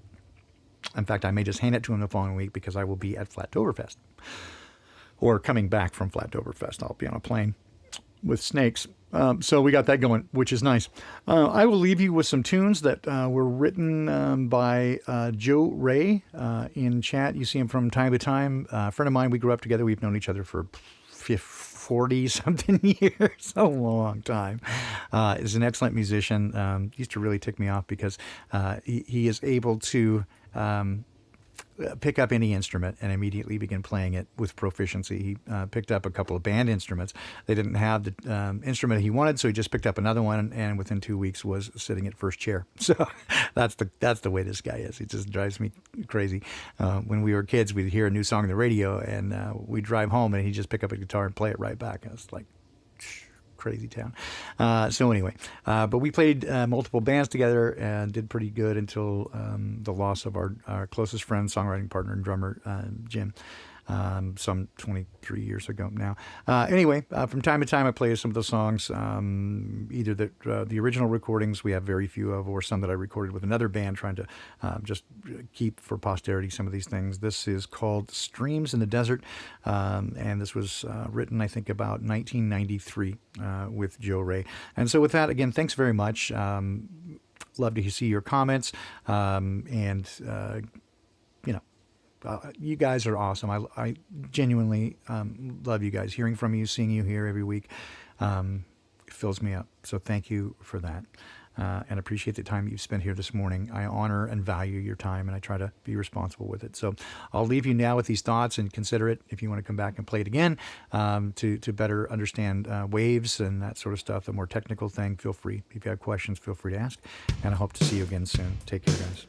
In fact, I may just hand it to him the following week because I will be at Flattoberfest. Or coming back from Flattoberfest. I'll be on a plane with snakes. So we got that going, which is nice. I will leave you with some tunes that were written by Joe Ray in chat. You see him from time to time. A friend of mine, we grew up together. We've known each other for 40-something years, a long time. is an excellent musician. Used to really tick me off because he is able to pick up any instrument and immediately begin playing it with proficiency. He picked up a couple of band instruments. They didn't have the instrument he wanted, so he just picked up another one, and within 2 weeks was sitting at first chair. So that's the way this guy is. He just drives me crazy. When we were kids, we'd hear a new song on the radio, and we'd drive home, and he'd just pick up a guitar and play it right back. I was like, crazy town. So anyway, but we played multiple bands together and did pretty good until the loss of our closest friend, songwriting partner, and drummer, Jim, some 23 years ago now. Anyway, from time to time I play some of the songs, either the original recordings we have very few of, or some that I recorded with another band, trying to just keep for posterity some of these things. This is called Streams in the Desert, and this was written, I think, about 1993 with Joe Ray. And so with that, again, thanks very much. Love to see your comments, and you guys are awesome. I genuinely love you guys. Hearing from you, seeing you here every week, it fills me up. So thank you for that, and appreciate the time you've spent here this morning. I honor and value your time, and I try to be responsible with it. So I'll leave you now with these thoughts, and consider it if you want to come back and play it again, to better understand waves and that sort of stuff, the more technical thing. Feel free. If you have questions, feel free to ask, and I hope to see you again soon. Take care, guys.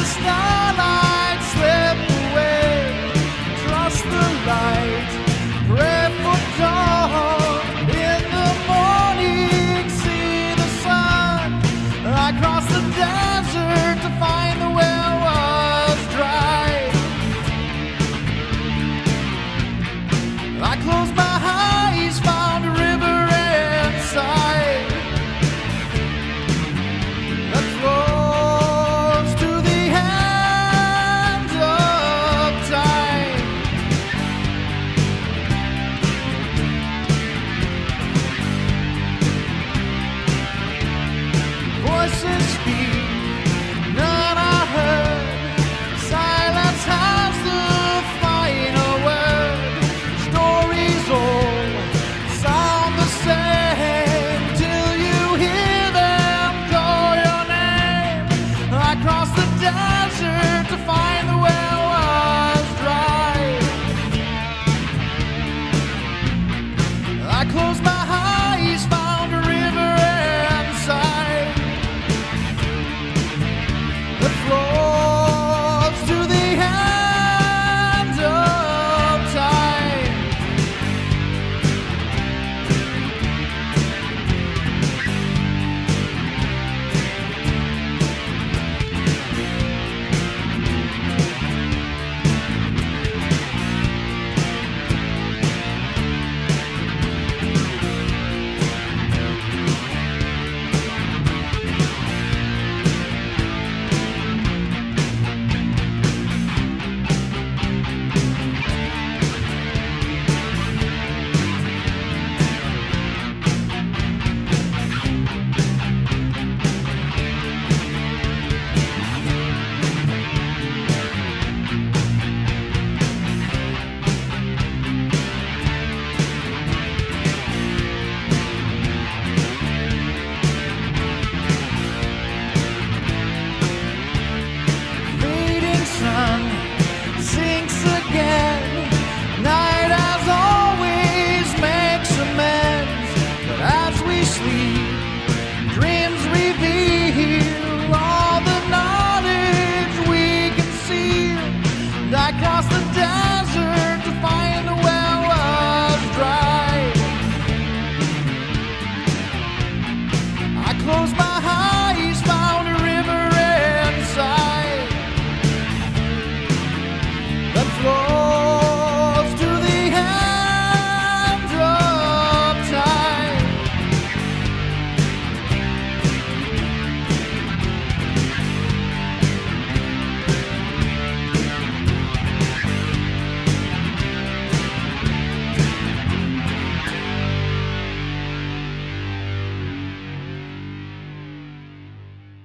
Starlight slip away, trust the light, pray for dawn. In the morning, see the sun. I cross the desert to find the well was dry. I closed my eyes, found a river inside that flows to the end of time. Voices speak.